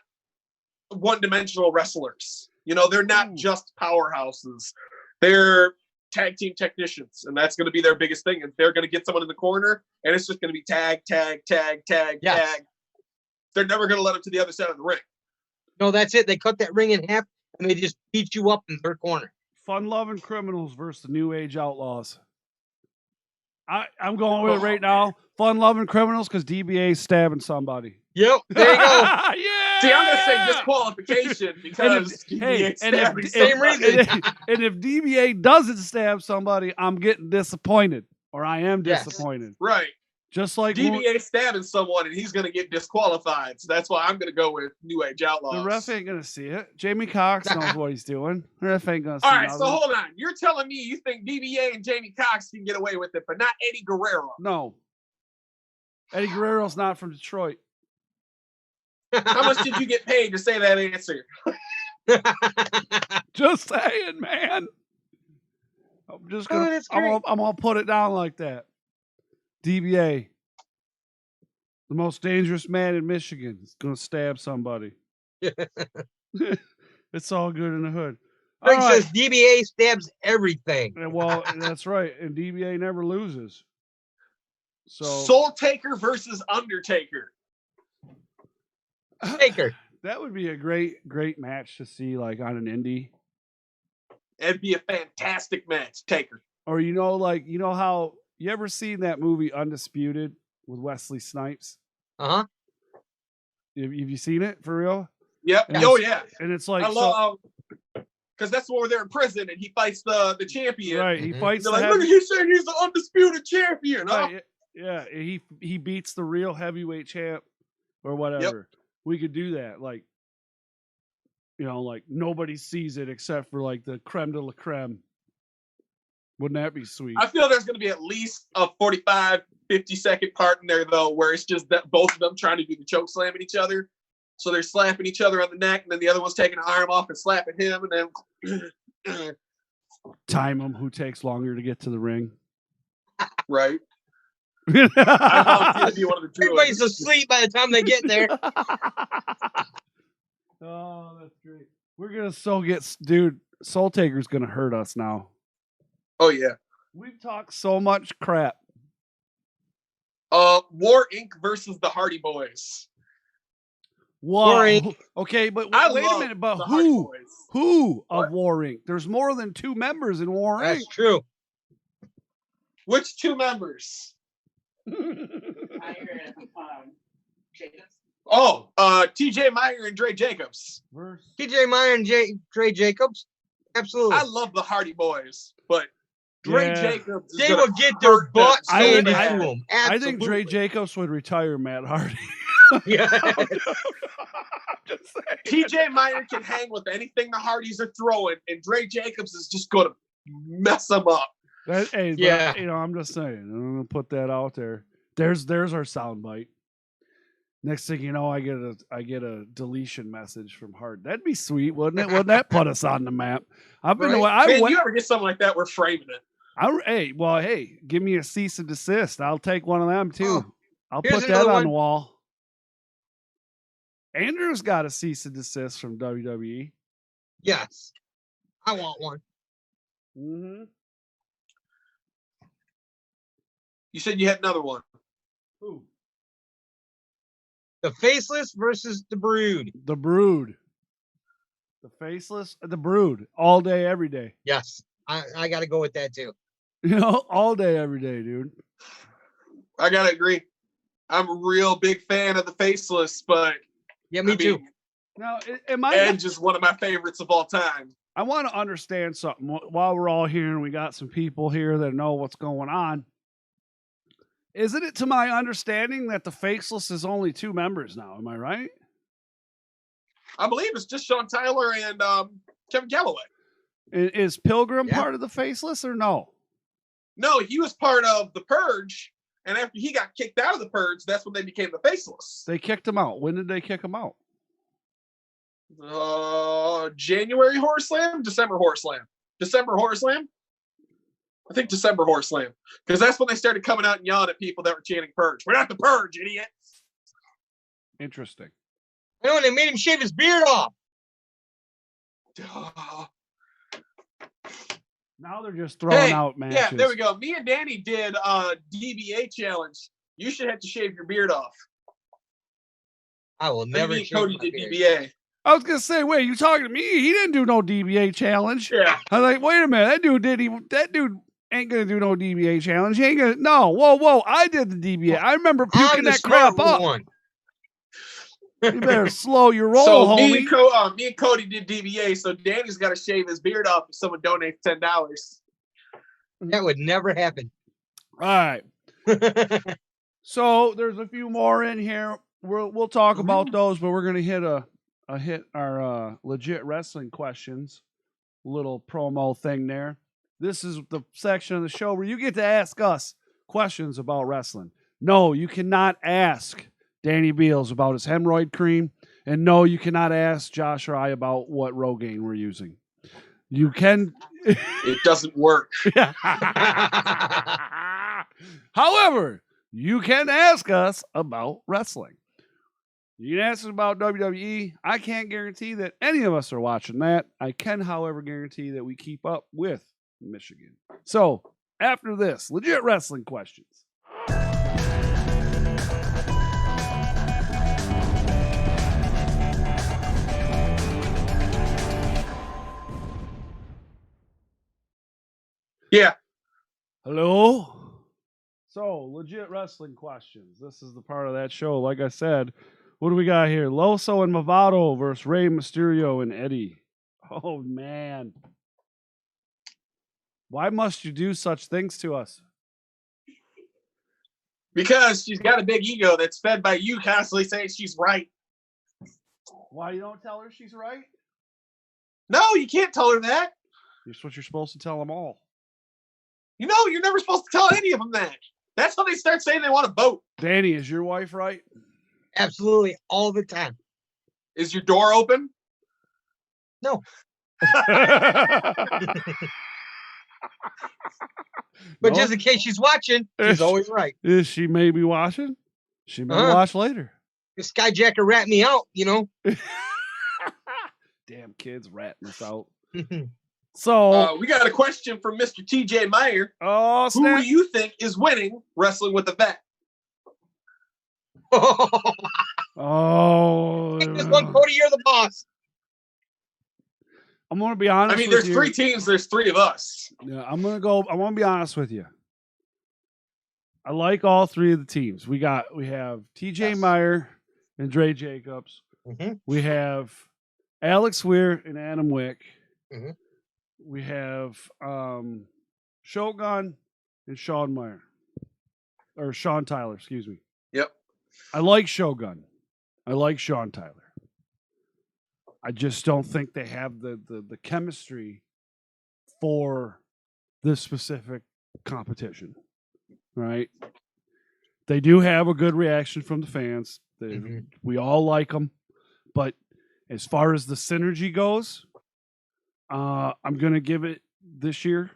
F: one-dimensional wrestlers. You know, they're not just powerhouses. They're tag team technicians, and that's going to be their biggest thing. And they're going to get someone in the corner, and it's just going to be tag, tag, tag, tag, tag. They're never going to let them to the other side of the ring.
D: No, that's it. They cut that ring in half, and they just beat you up in their corner.
E: Fun-loving criminals versus the New Age Outlaws. I'm going with it right now. Fun-loving criminals because DBA's stabbing somebody.
D: Yep, there you go.
E: Yeah.
F: See, I'm going to say disqualification because
D: same reason.
E: And if DBA doesn't stab somebody, I'm getting disappointed, or I am disappointed.
F: Right.
E: Just like
F: DBA stabbing someone and he's going to get disqualified. So that's why I'm going to go with New Age Outlaws.
E: the ref ain't gonna see it. Jamie Cox knows what he's doing. The ref ain't gonna see
F: All right,
E: nothing.
F: so hold on. You're telling me you think DBA and Jamie Cox can get away with it, but not Eddie Guerrero?
E: No. Eddie Guerrero's not from Detroit.
F: How much did you get paid to say that answer?
E: Just saying, man. I'm just gonna
D: that's great.
E: I'm gonna put it down like that. DBA, the most dangerous man in Michigan, is gonna stab somebody. It's all good in the hood. All
D: Greg
E: right.
D: says DBA stabs everything.
E: Well, that's right, and DBA never loses. So
F: Soul Taker versus Undertaker.
D: Taker.
E: that would be a great match to see, like on an indie.
F: It'd be a fantastic match, Taker.
E: Or you know how you ever seen that movie Undisputed with Wesley Snipes?
D: Uh-huh.
E: Have you seen it for real?
F: Yep.
E: And
F: Oh,
E: it's-
F: yeah.
E: And it's like
F: I love because that's where they're in prison and he fights the champion.
E: right. He fights.
F: They're
E: The
F: like, look, he's saying he's the undisputed champion. Huh?
E: right, yeah. He beats the real heavyweight champ or whatever. We could do that, like, you know, like nobody sees it except for like the creme de la creme. Wouldn't that be sweet?
F: I feel there's going to be at least a 45, 50-second part in there, though, where it's just that both of them trying to do the choke slam at each other. So they're slapping each other on the neck, and then the other one's taking an arm off and slapping him, and then
E: Time him. Who takes longer to get to the ring?
F: right. I volunteer to be one of the two.
D: Everybody's asleep by the time they get there.
E: Oh, that's great. We're gonna dude. Soul Taker's gonna hurt us now.
F: Oh yeah.
E: We've talked so much crap.
F: War Inc. versus the Hardy Boys.
E: Wow.
D: War Inc.
E: Okay, but
F: I
E: wait a
F: love
E: minute. But
F: the Hardy
E: who?
F: Boys.
E: Who of
F: What?
E: War Inc? There's more than 2 members in War Inc.
D: That's true.
F: Which 2 members? Oh, TJ Meyer and Dre Jacobs.
D: TJ Meyer and Dre Jacobs. Absolutely.
F: I love the Hardy Boys, but Dre
E: Yeah.
F: Jacobs. is
D: They
F: gonna
D: will get their
F: hurt them
D: butts
F: so
D: handed to
F: bad.
D: them.
E: I think Dre
D: Absolutely.
E: Jacobs would retire Matt Hardy.
D: Yeah.
E: Just saying.
F: TJ Meyer can hang with anything the Hardys are throwing, and Dre Jacobs is just going to mess them up.
E: Hey,
D: Yeah.
E: but, I'm just saying. I'm gonna put that out there. There's our soundbite. Next thing you know, I get a deletion message from Hart. That'd be sweet, wouldn't it? Wouldn't that put us on the map? I've been
D: Right?
F: Man, you ever get something like that, we're framing it.
E: Hey, give me a cease and desist. I'll take one of them too.
D: Oh,
E: I'll
D: here's
E: put that
D: another
E: on
D: one.
E: the wall. Andrew's got a cease and desist from WWE.
D: Yes. I want one.
E: Mm-hmm.
F: You said you had another one.
E: Ooh.
D: The Faceless versus the Brood.
E: The Brood. The Faceless, the Brood. All day, every day.
D: Yes. I got to go with that too.
E: All day, every day, dude.
F: I got to agree. I'm a real big fan of the Faceless, but
D: Yeah, me too.
E: Now,
F: Edge is one of my favorites of all time.
E: I want to understand something while we're all here and we got some people here that know what's going on. Isn't it to my understanding that the Faceless is only 2 members now? Am I right?
F: I believe it's just Sean Tyler and Kevin Galloway.
E: Is Pilgrim part of the Faceless or no?
F: No, he was part of the Purge, and after he got kicked out of the Purge, that's when they became the Faceless.
E: They kicked him out. When did they kick him out?
F: January Horror Slam, December Horror Slam. December Horror Slam? I think December Horror Slam. Because that's when they started coming out and yelling at people that were chanting Purge. We're not the Purge, idiots.
E: Interesting.
D: I know, they made him shave his beard off.
E: Now they're just throwing out matches.
F: Yeah, there we go. Me and Danny did a DBA challenge. You should have to shave your beard off.
D: I will never
F: Me and
D: shave
F: Cody
D: my
F: did
D: beard.
F: DBA.
E: I was gonna say, wait, you talking to me? He didn't do no DBA challenge.
F: Yeah.
E: I was like, wait a minute, that dude ain't gonna do no DBA challenge. He ain't gonna. No, whoa, I did the DBA. I remember puking
D: I'm the
E: that crap
D: smart
E: up.
D: one.
E: You better slow your roll,
F: So
E: homie.
F: me and Cody did DBA, so Danny's got to shave his beard off if someone donates $10.
D: That would never happen.
E: All right. So there's a few more in here. We'll talk about those, but we're gonna hit our legit wrestling questions. Little promo thing there. This is the section of the show where you get to ask us questions about wrestling. No, you cannot ask Danny Beals about his hemorrhoid cream, and no, you cannot ask Josh or I about what Rogaine we're using. You can.
F: It doesn't work.
E: However, you can ask us about wrestling. You can ask us about WWE. I can't guarantee that any of us are watching that. I can, however, guarantee that we keep up with Michigan. So, after this, legit wrestling questions.
F: Yeah.
E: Hello? So, legit wrestling questions. This is the part of that show. Like I said, what do we got here? Loso and Movado versus Rey Mysterio and Eddie. Oh, man. Why must you do such things to us?
F: Because she's got a big ego that's fed by you constantly saying she's right.
E: Why you don't tell her she's right?
F: No, you can't tell her that.
E: That's what you're supposed to tell them all.
F: You know, you're never supposed to tell any of them that. That's when they start saying they want to vote.
E: Danny, is your wife right?
D: Absolutely, all the time.
F: Is your door open?
D: No.
E: No?
D: But just in case she's watching, she's always right.
E: Is she maybe watching? She may watch later.
D: The Skyjacker rat me out, you know.
E: Damn kids ratting us out. So
F: we got a question from Mr. TJ Meyer.
E: Oh,
F: Who
E: snap.
F: do you think is winning Wrestling with the Vet?
E: Oh,
D: Take this one, Cody, you're the boss.
E: I'm gonna be honest.
F: I mean,
E: with
F: there's
E: you.
F: 3 teams. There's 3 of us.
E: Yeah, I want to be honest with you. I like all 3 of the teams. We have TJ Meyer and Dre Jacobs.
D: Mm-hmm.
E: We have Alex Weir and Adam Wick.
D: Mm-hmm.
E: We have Shogun and Sean Meyer. Or Sean Tyler, excuse me.
F: Yep.
E: I like Shogun. I like Sean Tyler. I just don't think they have the chemistry for this specific competition, right? They do have a good reaction from the fans. We all like them, but as far as the synergy goes, I'm gonna give it this year.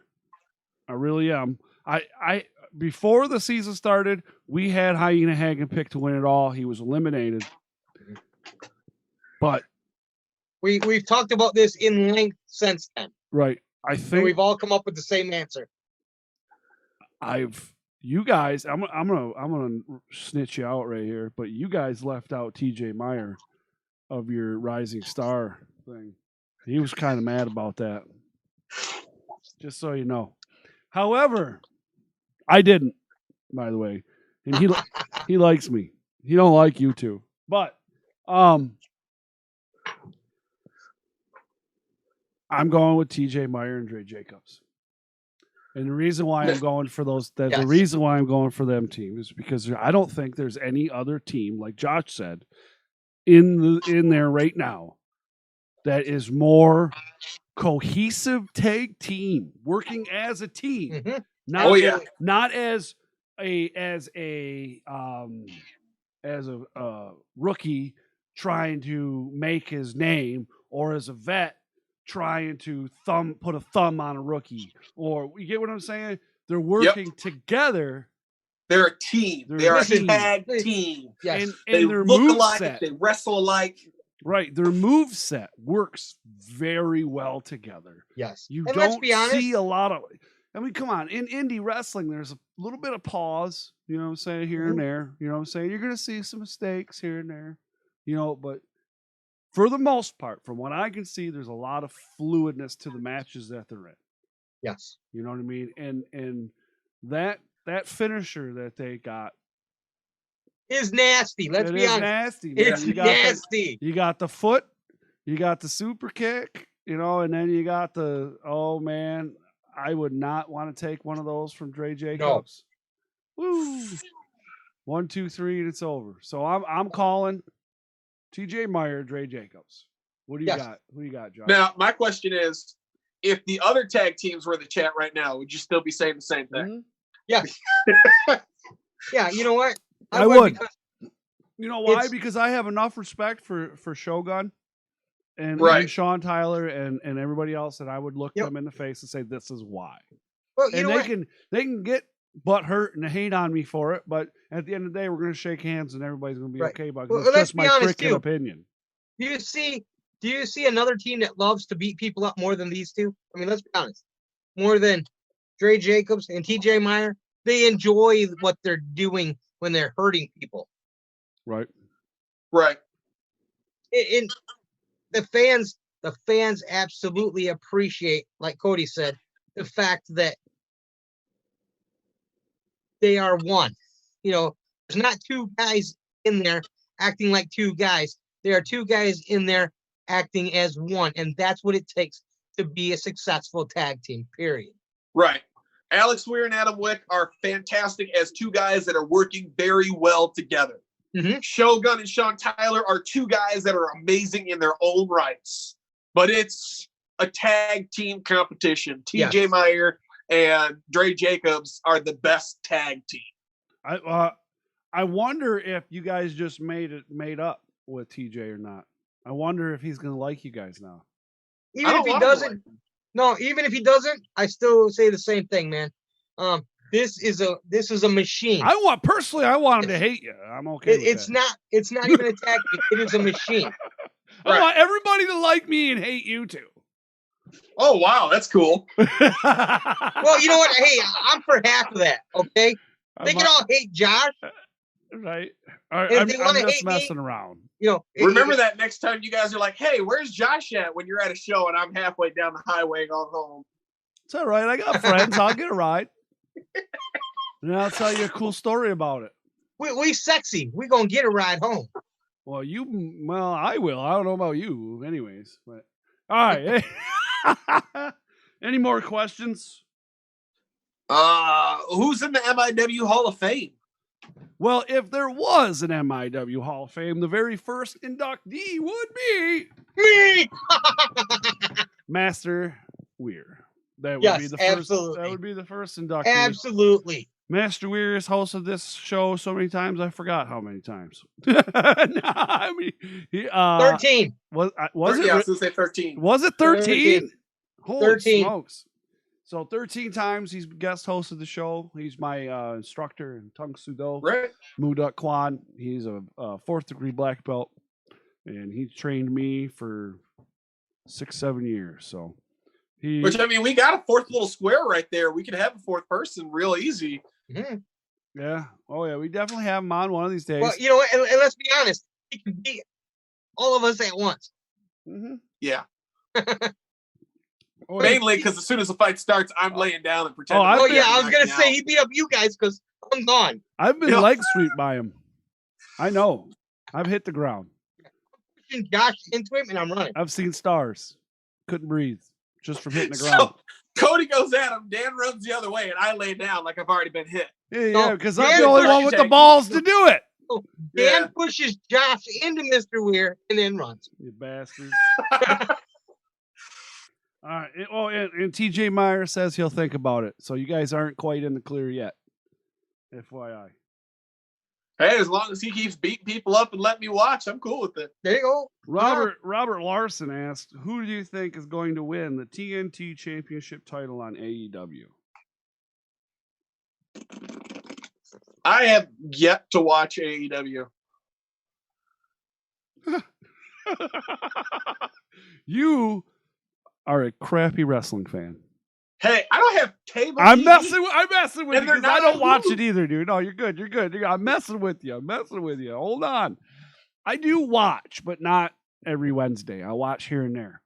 E: I really am. I before the season started, we had Hyena Hagen picked to win it all. He was eliminated, but
D: we've talked about this in length since then.
E: right. I
D: And
E: think
D: we've all come up with the same answer.
E: you guys, I'm gonna snitch you out right here, but you guys left out TJ Meyer of your Rising Star thing. He was kind of mad about that. Just so you know. However, I didn't, by the way. And he likes me. He don't like you two. But I'm going with TJ Meyer and Dre Jacobs. And the reason why I'm going for the reason why I'm going for them team is because I don't think there's any other team, like Josh said, in there right now that is more cohesive tag team, working as a team. Not as a rookie trying to make his name, or as a vet trying to put a thumb on a rookie, or you get what I'm saying? They're working together.
F: They're a team. They're a tag team.
D: Yes.
E: And
F: they
E: their
F: look
E: move
F: alike.
E: set,
F: They wrestle alike.
E: right? Their move set works very well together.
D: Yes.
E: You
D: And
E: don't
D: let's be honest,
E: see a lot of. I mean, come on. In indie wrestling, there's a little bit of pause. You know what I'm saying? Here and there. You know what I'm saying? You're gonna see some mistakes here and there. You know, but for the most part, from what I can see, there's a lot of fluidness to the matches that they're in.
D: yes.
E: You know what I mean? And that finisher that they got
D: Is nasty. Let's
E: it
D: be
E: is
D: honest.
E: nasty.
D: It's
E: You got
D: nasty.
E: you got the foot, you got the super kick, you know, and then you got the man, I would not want to take one of those from Dre Jacobs. Woo! 1, 2, 3, and it's over. So I'm calling TJ Meyer, Dre Jacobs. What do you got? Who you got, John?
F: Now, my question is, if the other tag teams were in the chat right now, would you still be saying the same thing?
E: Mhm.
D: Yes. Yeah, you know what?
E: I would.
D: because
E: You know why?
D: It's-
E: Because I have enough respect for Shogun and Sean Tyler and everybody else that I would look them in the face and say, this is why.
D: Well, you
E: And
D: know what?
E: they can get butt hurt and hate on me for it, but at the end of the day, we're going to shake hands and everybody's going to be
D: Right.
E: okay about it.
D: Well,
E: It's
D: let's
E: just
D: be
E: my
D: honest,
E: freaking
D: too.
E: opinion.
D: Do you see another team that loves to beat people up more than these two? I mean, let's be honest. More than Dre Jacobs and TJ Meyer, they enjoy what they're doing when they're hurting people.
E: Right.
F: Right.
D: And the fans absolutely appreciate, like Cody said, the fact that they are one. You know, there's not two guys in there acting like two guys. There are two guys in there acting as one, and that's what it takes to be a successful tag team, period.
F: Right. Alex Weir and Adam Wick are fantastic as two guys that are working very well together.
D: Mhm.
F: Shogun and Sean Tyler are two guys that are amazing in their own rights. But it's a tag team competition. TJ
D: Yes.
F: Meyer and Dre Jacobs are the best tag team.
E: I wonder if you guys just made up with TJ or not. I wonder if he's going to like you guys now.
D: Even if he doesn't, even if he doesn't, I still say the same thing, man. This is a machine.
E: I want him to hate you. I'm okay with
D: It's
E: that.
D: it's not even a tag team. It is a machine.
E: I want everybody to like me and hate you too.
F: Oh, wow. That's cool.
D: Well, you know what? Hey, I'm for half of that. Okay, they can all hate Josh.
E: Right.
D: If they wanna
E: I'm just
D: hate me,
E: messing around.
D: You know,
F: Remember that next time you guys are like, hey, where's Josh at when you're at a show and I'm halfway down the highway going home?
E: It's all right. I got friends. I'll get a ride. And I'll tell you a cool story about it.
D: We sexy. We gonna get a ride home.
E: Well, I will. I don't know about you, anyways. But all right. Any more questions?
F: Who's in the MIW Hall of Fame?
E: Well, if there was an MIW Hall of Fame, the very first inductee would be
D: Me.
E: Master Weir. That would
D: Yes,
E: be the first.
D: absolutely.
E: That would be the first inductee.
D: Absolutely.
E: Master Weir has hosted this show so many times, I forgot how many times. I mean,
D: 13.
E: Was
F: Yeah,
E: it?
F: I was going to say 13.
E: Was it 13? Holy
D: 13.
E: smokes! So 13 times he's guest hosted the show. He's my instructor in Tung Sudo,
F: Right.
E: Muduk Kwan. He's a 4th degree black belt, and he trained me for 6-7 years. So he,
F: Which, I mean, we got a fourth little square right there. We could have a fourth person real easy.
D: Mhm.
E: yeah, oh yeah, we definitely have him on one of these days.
D: Well, you know what? And let's be honest. He can beat all of us at once.
E: Mhm.
F: Yeah.
E: Oh, yeah.
F: Mainly because as soon as the fight starts, I'm laying down and pretending.
E: I've
D: Oh,
E: been
D: yeah. I was going to
F: knocking
D: say
F: out.
D: he beat up you guys because I'm gone.
E: I've been
F: Yeah.
E: leg swept by him. I know. I've hit the ground.
D: Pushing Josh into him, and I'm running.
E: I've seen stars. Couldn't breathe just from hitting the ground.
F: So Cody goes at him, Dan runs the other way, and I lay down like I've already been hit.
E: Yeah, because I'm
D: Dan
E: the only
D: pushes
E: one with the
F: Jake.
E: balls to do it.
D: Dan
F: Yeah.
D: pushes Josh into Mr. Weir and then runs.
E: You bastard. All right. And TJ Meyer says he'll think about it. So you guys aren't quite in the clear yet. FYI.
F: Hey, as long as he keeps beating people up and letting me watch, I'm cool with it.
D: There you go.
E: Robert Larson asked, who do you think is going to win the TNT Championship title on AEW?
F: I have yet to watch AEW.
E: You are a crappy wrestling fan.
F: Hey, I don't have cable.
E: I'm
F: TV.
E: messing with you
F: And they're
E: because I
F: not
E: don't
F: on
E: watch
F: Hulu.
E: it either, dude. No, you're good. You're good. I'm messing with you. Hold on. I do watch, but not every Wednesday. I watch here and there.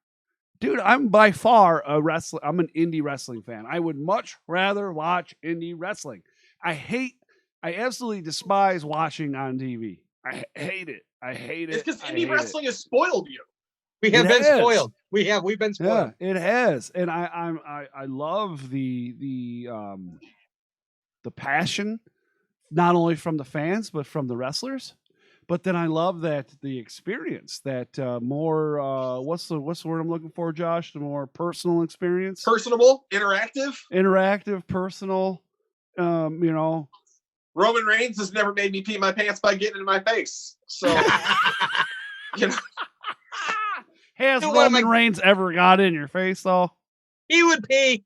E: Dude, I'm by far I'm an indie wrestling fan. I would much rather watch indie wrestling. I absolutely despise watching on TV. I hate it.
F: It's because
E: I
F: indie
E: hate
F: wrestling has spoiled you.
D: We have
E: It
D: been
E: has.
D: spoiled. We've been spoiled.
E: Yeah, it has, and I love the passion, not only from the fans but from the wrestlers. But then I love that the experience, that more what's the word I'm looking for, Josh? The more personal experience,
F: Personable, interactive.
E: personal. You know,
F: Roman Reigns has never made me pee my pants by getting in my face. So, you know,
E: has
D: You know what,
E: Roman
D: like-
E: Reigns ever got in your face though?
D: He would pee.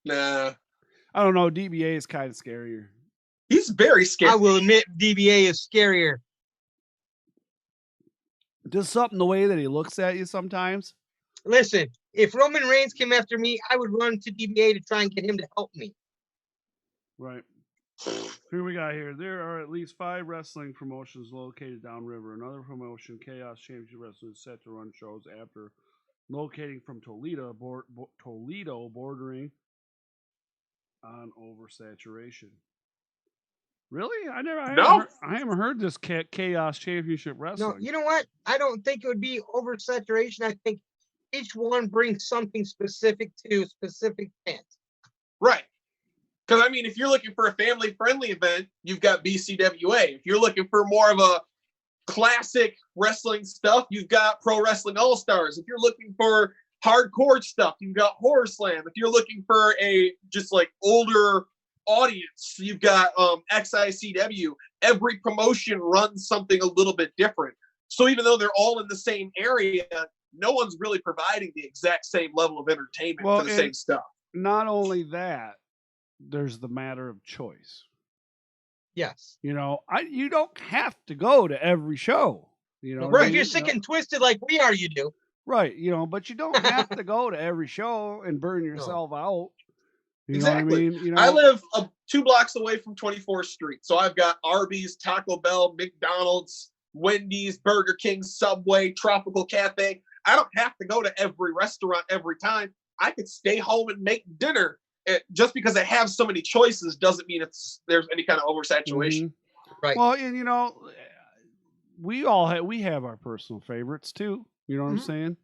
F: nah.
E: I don't know. DBA is kind of scarier.
F: He's very scary.
D: I will admit DBA is scarier.
E: Just something the way that he looks at you sometimes.
D: Listen, if Roman Reigns came after me, I would run to DBA to try and get him to help me.
E: Right. Who we got here? There are at least 5 wrestling promotions located downriver. Another promotion, Chaos Championship Wrestling, is set to run shows after locating from Toledo, bordering on oversaturation. Really? I haven't heard this Chaos Championship Wrestling.
D: No, you know what? I don't think it would be oversaturation. I think each one brings something specific to specific fans.
F: Right. Because, I mean, if you're looking for a family-friendly event, you've got BCWA. If you're looking for more of a classic wrestling stuff, you've got Pro Wrestling All-Stars. If you're looking for hardcore stuff, you've got Horror Slam. If you're looking for a just like older audience, you've got XICW. Every promotion runs something a little bit different. So even though they're all in the same area, no one's really providing the exact same level of entertainment for the same stuff.
E: Not only that, there's the matter of choice.
D: Yes.
E: You know, you don't have to go to every show. You know,
D: Right. If you're sick and twisted like we are, you do.
E: Right. You know, but you don't have to go to every show and burn yourself out. You know what I mean? You know,
F: I live 2 blocks away from 24th Street. So I've got Arby's, Taco Bell, McDonald's, Wendy's, Burger King, Subway, Tropical Cafe. I don't have to go to every restaurant every time. I could stay home and make dinner. Just because I have so many choices doesn't mean there's any kind of oversaturation.
D: Right.
E: Well, and you know, we have our personal favorites too. You know what I'm saying?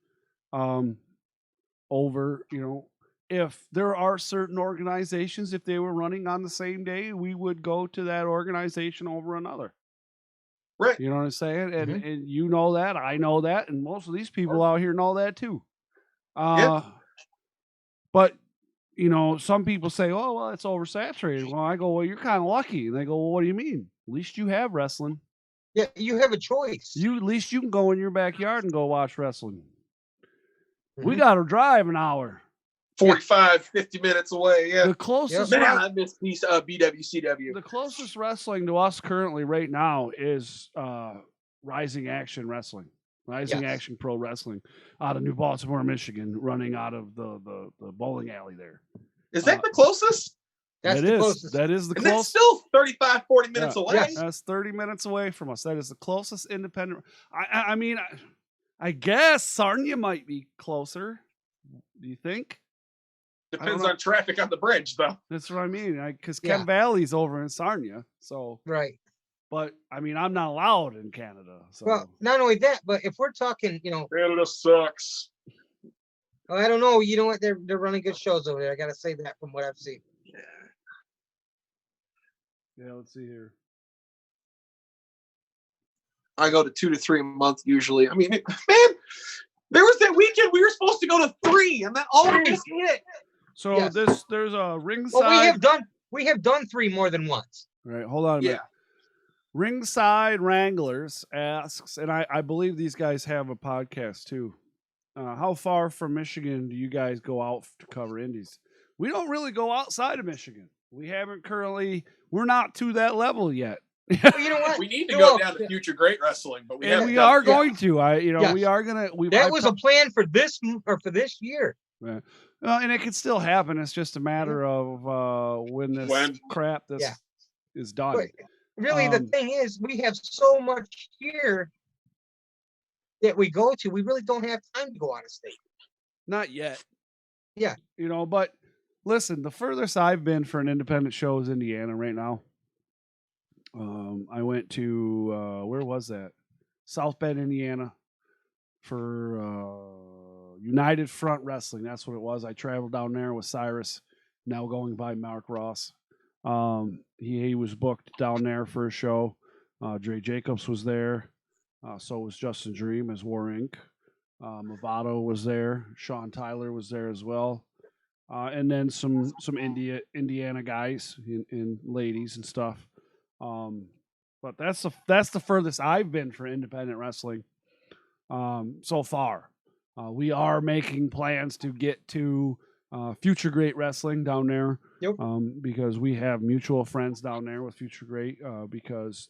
E: Over, you know, if there are certain organizations, if they were running on the same day, we would go to that organization over another.
F: Right.
E: You know what I'm saying? And you know that, I know that, and most of these people out here know that too. But you know, some people say, "Oh, well, it's oversaturated." Well, I go, "Well, you're kind of lucky." And they go, "Well, what do you mean? At least you have wrestling.
D: Yeah, you have a choice.
E: At least you can go in your backyard and go watch wrestling. We got to drive an hour,
F: 45, 50 minutes away. Yeah.
E: The closest,
F: Man, I miss BWCW.
E: the closest wrestling to us currently right now is Rising Action Wrestling. Rising Action Pro Wrestling out of New Baltimore, Michigan, running out of the bowling alley there.
F: Is that the closest?
D: That's the closest.
E: That is the
F: And
E: closest.
F: that's still 35, 40 minutes away.
D: Yes.
E: That's 30 minutes away from us. That is the closest independent. I mean, I guess Sarnia might be closer. Do you think?
F: Depends on traffic on the bridge, though.
E: That's what I mean. Because Kent Valley's over in Sarnia. So
D: right.
E: But I mean, I'm not allowed in Canada. So.
D: Well, not only that, but if we're talking, you know,
F: Canada sucks.
D: I don't know. You know what? They're running good shows over there. I gotta say that from what I've seen.
E: Yeah, let's see here.
F: I go to 2 to 3 a month usually. I mean, man, there was that weekend we were supposed to go to 3, and that always hit.
E: So there's a ringside.
D: Well, we have done 3 more than once.
E: All right, hold on a minute. Ringside Wranglers asks, and I believe these guys have a podcast too. How far from Michigan do you guys go out to cover indies? We don't really go outside of Michigan. We haven't currently. We're not to that level yet.
D: Well, you know what?
F: We need to go down to Future Great Wrestling, but we
E: are going to. We are gonna.
D: That was a plan for this year.
E: Yeah. And it could still happen. It's just a matter of when this crap is done.
D: But really, the thing is, we have so much here that we go to. We really don't have time to go out of state.
E: Not yet.
D: Yeah.
E: But listen, the furthest I've been for an independent show is Indiana right now. I went to where was that? South Bend, Indiana, for United Front Wrestling. That's what it was. I traveled down there with Cyrus, now going by Mark Ross. He was booked down there for a show. Dre Jacobs was there. So was Justin Dream as War Inc. Movado was there. Sean Tyler was there as well. And then some Indiana guys and ladies and stuff. But that's the furthest I've been for independent wrestling so far. We are making plans to get to Future Great Wrestling down there.
D: Yep.
E: Because we have mutual friends down there with Future Great. Because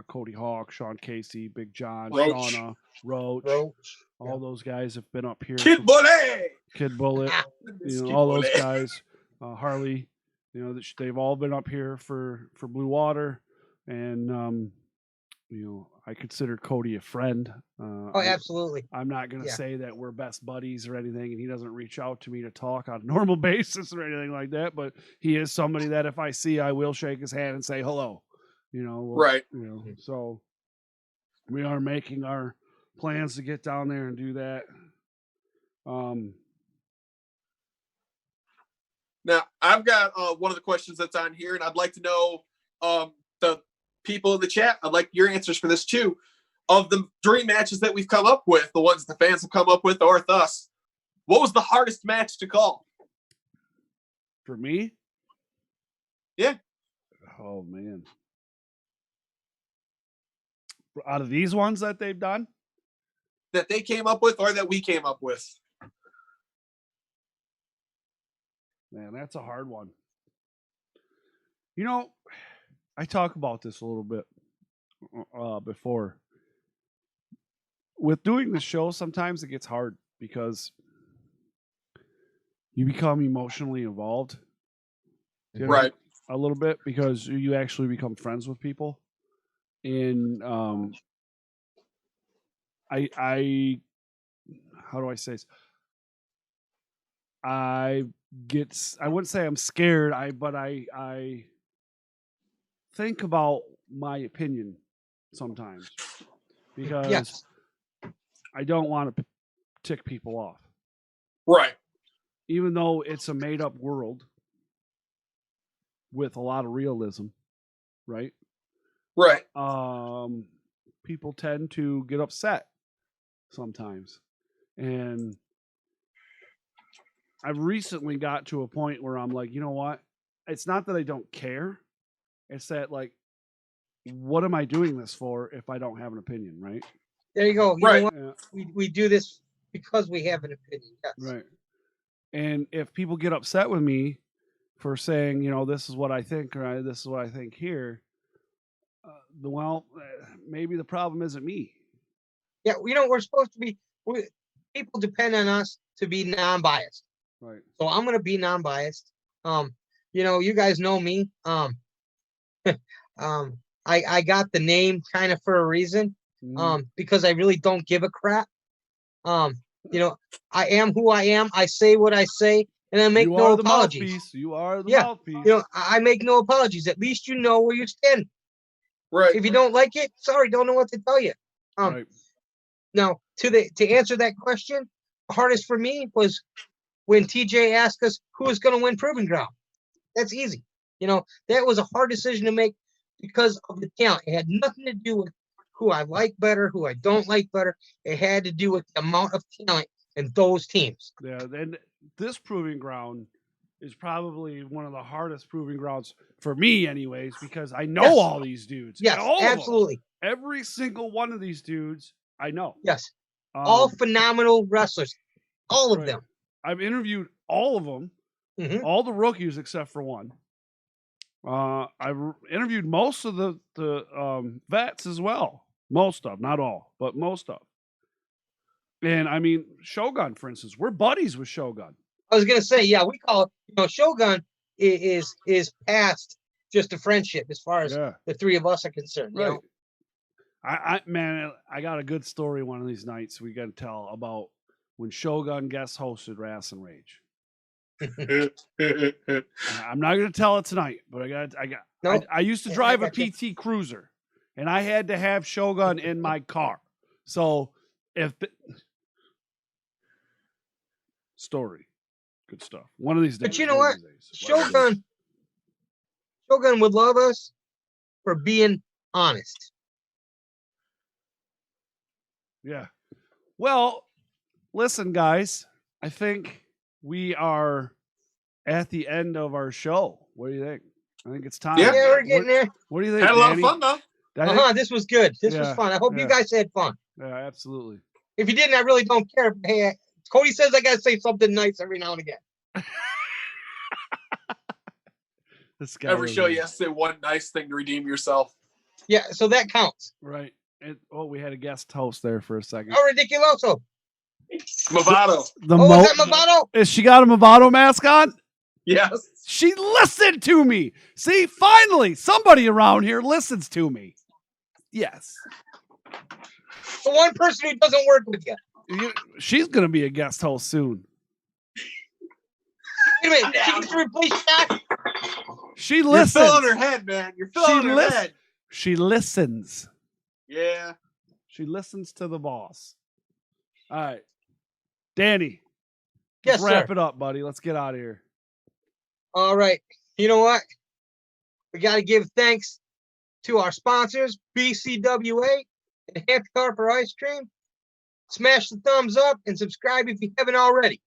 E: Cody Hawk, Sean Casey, Big John,
F: Roach.
E: Shauna, Roach. All those guys have been up here.
F: Kid
E: Bullet. All those guys. Harley. They've all been up here for Blue Water, and I consider Cody a friend.
D: Absolutely.
E: I'm not going to say that we're best buddies or anything, and he doesn't reach out to me to talk on a normal basis or anything like that. But he is somebody that if I see, I will shake his hand and say hello.
F: Right.
E: So we are making our plans to get down there and do that.
F: Now, I've got one of the questions that's on here, and I'd like to know the people in the chat. I'd like your answers for this, too. Of the dream matches that we've come up with, the ones the fans have come up with, or with us, what was the hardest match to call?
E: For me?
F: Yeah.
E: Oh, man. Out of these ones that they've done?
F: That they came up with or that we came up with?
E: Man, that's a hard one. I talk about this a little bit before. With doing the show, sometimes it gets hard because you become emotionally involved.
F: Right.
E: A little bit because you actually become friends with people. And I how do I say this? I wouldn't say I'm scared, but I think about my opinion sometimes because I don't want to tick people off.
F: Right.
E: even though it's a made up world with a lot of realism, right?
F: Right.
E: People tend to get upset sometimes. And I've recently got to a point where I'm like, you know what? It's not that I don't care. It's that, like, what am I doing this for if I don't have an opinion, right?
D: There you go. You
F: Right.
D: know what?
E: Yeah,
D: We do this because we have an opinion. Yes.
E: right. And if people get upset with me for saying, you know, this is what I think, or this is what I think here, maybe the problem isn't me.
D: Yeah, you know, we're supposed to be. People depend on us to be non-biased.
E: Right.
D: So I'm gonna be non-biased. You know, you guys know me. I got the name kind of for a reason. Because I really don't give a crap. You know, I am who I am. I say what I say, and I make
E: You
D: no
E: are the
D: apologies.
E: mouthpiece. You are the
D: Yeah,
E: mouthpiece.
D: You know, I make no apologies. At least you know where you stand.
F: Right.
D: If you don't like it, sorry, don't know what to tell you.
E: Right.
D: Now, to answer that question, the hardest for me was when TJ asked us who was going to win Proving Ground. That's easy. You know, that was a hard decision to make because of the talent. It had nothing to do with who I like better, who I don't like better. It had to do with the amount of talent in those teams.
E: Yeah. And this Proving Ground is probably one of the hardest proving grounds for me, anyways, because I know
D: Yes.
E: all these dudes.
D: Yes,
E: All of them.
D: absolutely.
E: Every single one of these dudes, I know.
D: Yes. All
E: Um,
D: phenomenal wrestlers. All of
E: right.
D: them.
E: I've interviewed all of them,
D: Mhm.
E: all the rookies except for one. I've interviewed most of the vets as well. Most of, not all, but most of. And I mean, Shogun, for instance, we're buddies with Shogun.
D: I was gonna say, yeah, we call it, you know, Shogun is past just a friendship as far as
E: Yeah.
D: the three of us are concerned. You
E: Right.
D: know?
E: Man, I got a good story one of these nights we got to tell about when Shogun guest hosted Rasslin Rage. I'm not going to tell it tonight, but
D: No,
E: I used to
D: I
E: drive a
D: gotcha.
E: PT Cruiser, and I had to have Shogun in my car. So story, good stuff. One of these days.
D: But you know
E: one of
D: what?
E: these days. One of these days.
D: Shogun would love us for being honest.
E: Yeah. Well, listen, guys, I think we are at the end of our show. What do you think? I think it's time.
F: Yeah.
D: Yeah, we're getting there.
E: What do you think?
F: Had a lot of
E: Danny?
F: fun though.
D: This was good. This was
E: Yeah,
D: fun. I hope you
E: yeah.
D: guys had fun.
E: Yeah, absolutely.
D: If you didn't, I really don't care. Hey, Cody says I gotta say something nice every now and again.
E: This guy
F: Every
E: was
F: show
E: a-
F: you have to say one nice thing to redeem yourself.
D: Yeah, so that counts.
E: Right. We had a guest host there for a second.
D: Oh, ridiculoso.
F: Movado.
E: The
D: Oh, is that Movado?
E: Is she got a Movado mask on?
F: Yes.
E: She listened to me. See, finally, somebody around here listens to me. Yes.
D: The one person who doesn't work with you.
E: She's going to be a guest host soon.
D: Wait a minute. She needs to replace that.
E: She
F: You're
E: listens.
F: filling her head, man. You're filling her head.
E: She listens.
F: Yeah.
E: She listens to the boss. All right. Danny.
D: Yes,
E: Let's wrap
D: sir.
E: it up, buddy. Let's get out of here.
D: All right. You know what? We got to give thanks to our sponsors, BCWA and Happy Harper Ice Cream. Smash the thumbs up and subscribe if you haven't already.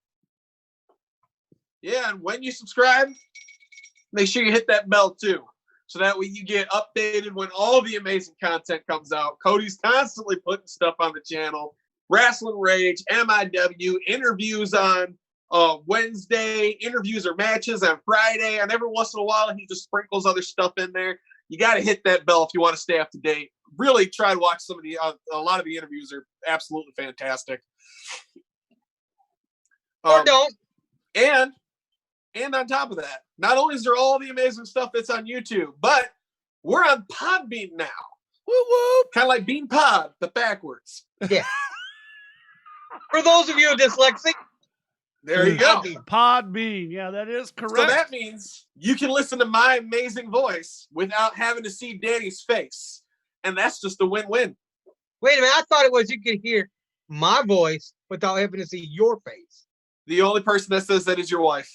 F: Yeah, and when you subscribe, make sure you hit that bell too. So that way you get updated when all the amazing content comes out. Cody's constantly putting stuff on the channel. Rasslin Rage, MIW, interviews on Wednesday, interviews or matches on Friday, and every once in a while he just sprinkles other stuff in there. You got to hit that bell if you want to stay up to date. Really try to watch some of the a lot of the interviews are absolutely fantastic.
D: Or don't.
F: And on top of that, not only is there all the amazing stuff that's on YouTube, but we're on Podbean now.
E: Woo woo.
F: Kind of like Bean Pod, but backwards.
D: Yeah. For those of you dyslexic,
F: There you go.
E: Podbean. Yeah, that is correct.
F: So that means you can listen to my amazing voice without having to see Danny's face. And that's just a win-win.
D: wait a minute. I thought it was you could hear my voice without having to see your face.
F: The only person that says that is your wife.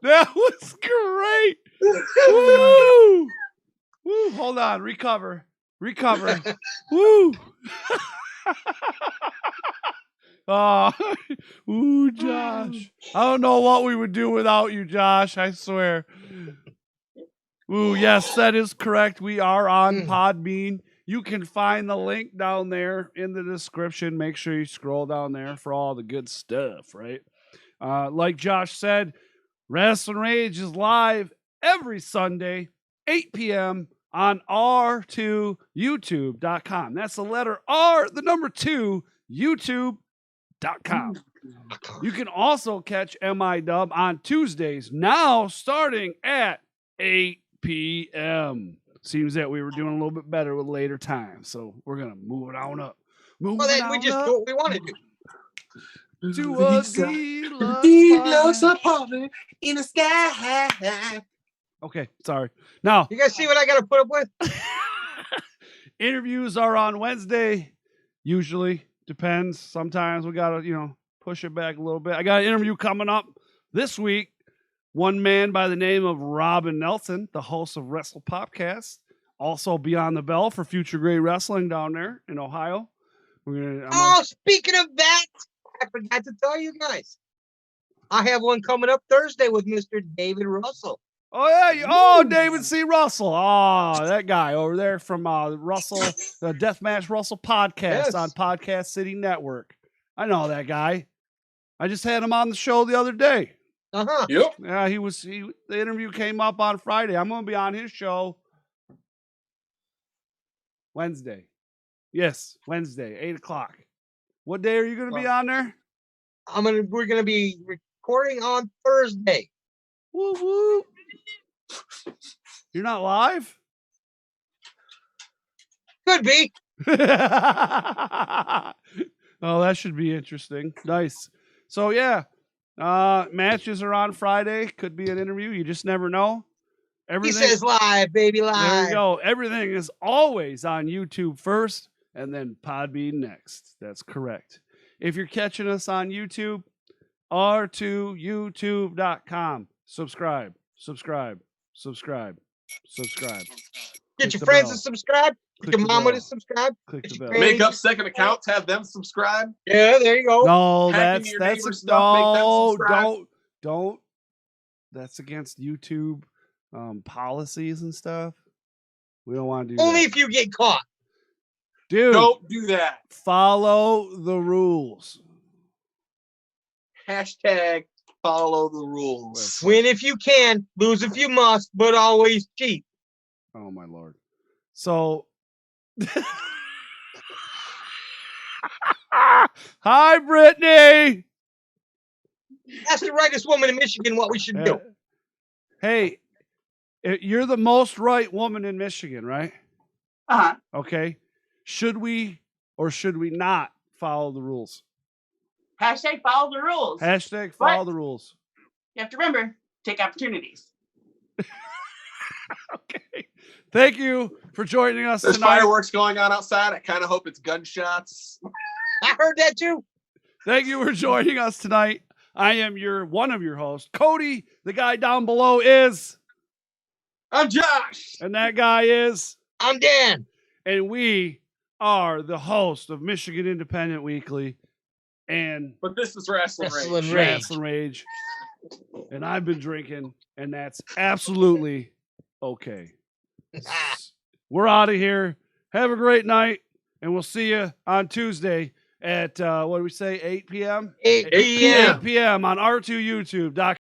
E: That was great. Woo! Woo! Hold on. Recover. Woo! Oh, ooh, Josh. I don't know what we would do without you, Josh. I swear. Ooh, yes, that is correct. We are on Podbean. You can find the link down there in the description. Make sure you scroll down there for all the good stuff, right? Like Josh said, Rasslin Rage is live every Sunday, 8 p.m. on r2youtube.com. That's the letter R, the number 2, youtube.com. You can also catch MIDub on Tuesdays, now starting at 8 p.m. Seems that we were doing a little bit better with later time, so we're going to move it on up.
D: Well, then we just do what we want to do.
E: To a deluxe
F: apartment in the sky.
E: Okay, sorry. Now,
D: You guys see what I got to put up with?
E: interviews are on Wednesday, usually. Depends. Sometimes we got to, push it back a little bit. I got an interview coming up this week. One man by the name of Robin Nelson, the host of Wrestle Popcast. Also Beyond the Bell for Future Great Wrestling down there in Ohio.
D: Speaking of that, I forgot to tell you guys. I have one coming up Thursday with Mr. David Russell.
E: Oh, yeah. David C. Russell. Oh, that guy over there from Russell, the Deathmatch Russell podcast on Podcast City Network. I know that guy. I just had him on the show the other day.
D: Uh-huh.
F: Yep.
E: Yeah, the interview came up on Friday. I'm going to be on his show Wednesday. Yes, Wednesday, 8 o'clock. What day are you going to be on there?
D: We're going to be recording on Thursday.
E: Woo woo. You're not live?
D: Could be.
E: Oh, that should be interesting. Nice. So yeah, matches are on Friday. Could be an interview. You just never know. Everything,
D: He says live, baby, live.
E: there you go. Everything is always on YouTube first and then Podbean next. That's correct. If you're catching us on YouTube, r2youtube.com. Subscribe.
D: Get
E: Click
D: your
E: the
D: friends
E: bell.
D: to subscribe.
E: Click
D: Get your
E: the
D: mama
E: bell.
D: to subscribe.
E: Click
D: Get
E: the
D: your
E: bell.
F: Make up
D: grannies-
F: second accounts, have them subscribe.
D: Yeah, there you go.
E: No,
F: Hacking
E: that's
F: your
E: that's
F: neighbor's stuff, make them
E: no,
F: subscribe.
E: don't. That's against YouTube policies and stuff. We don't want to do
D: Only
E: that.
D: if you get caught.
E: Dude,
F: Don't do that.
E: follow the rules.
F: Hashtag follow the rules.
D: Win if you can, lose if you must, but always cheat.
E: Oh my lord. So hi, Brittany.
D: Ask the rightest woman in Michigan what we should do.
E: Hey, you're the most right woman in Michigan, right?
G: Uh-huh.
E: Okay. Should we or should we not follow the rules?
G: Hashtag follow the rules.
E: Hashtag follow
G: But-
E: the rules.
G: You have to remember, take opportunities.
E: Okay. Thank you for joining us
F: There's
E: tonight.
F: fireworks going on outside. I kind of hope it's gunshots.
D: I heard that too.
E: Thank you for joining us tonight. I am one of your hosts, Cody. The guy down below is,
F: I'm Josh.
E: and that guy is,
D: I'm Dan.
E: and we are the host of Michigan Independent Weekly and
F: But this is Rasslin Rage.
D: Rasslin Rage.
E: Rasslin Rage. And I've been drinking, and that's absolutely okay. We're out of here. Have a great night, and we'll see you on Tuesday at what do we say, 8 p.m.
D: 8 p.m.
E: 8 p.m. on r2youtube.com.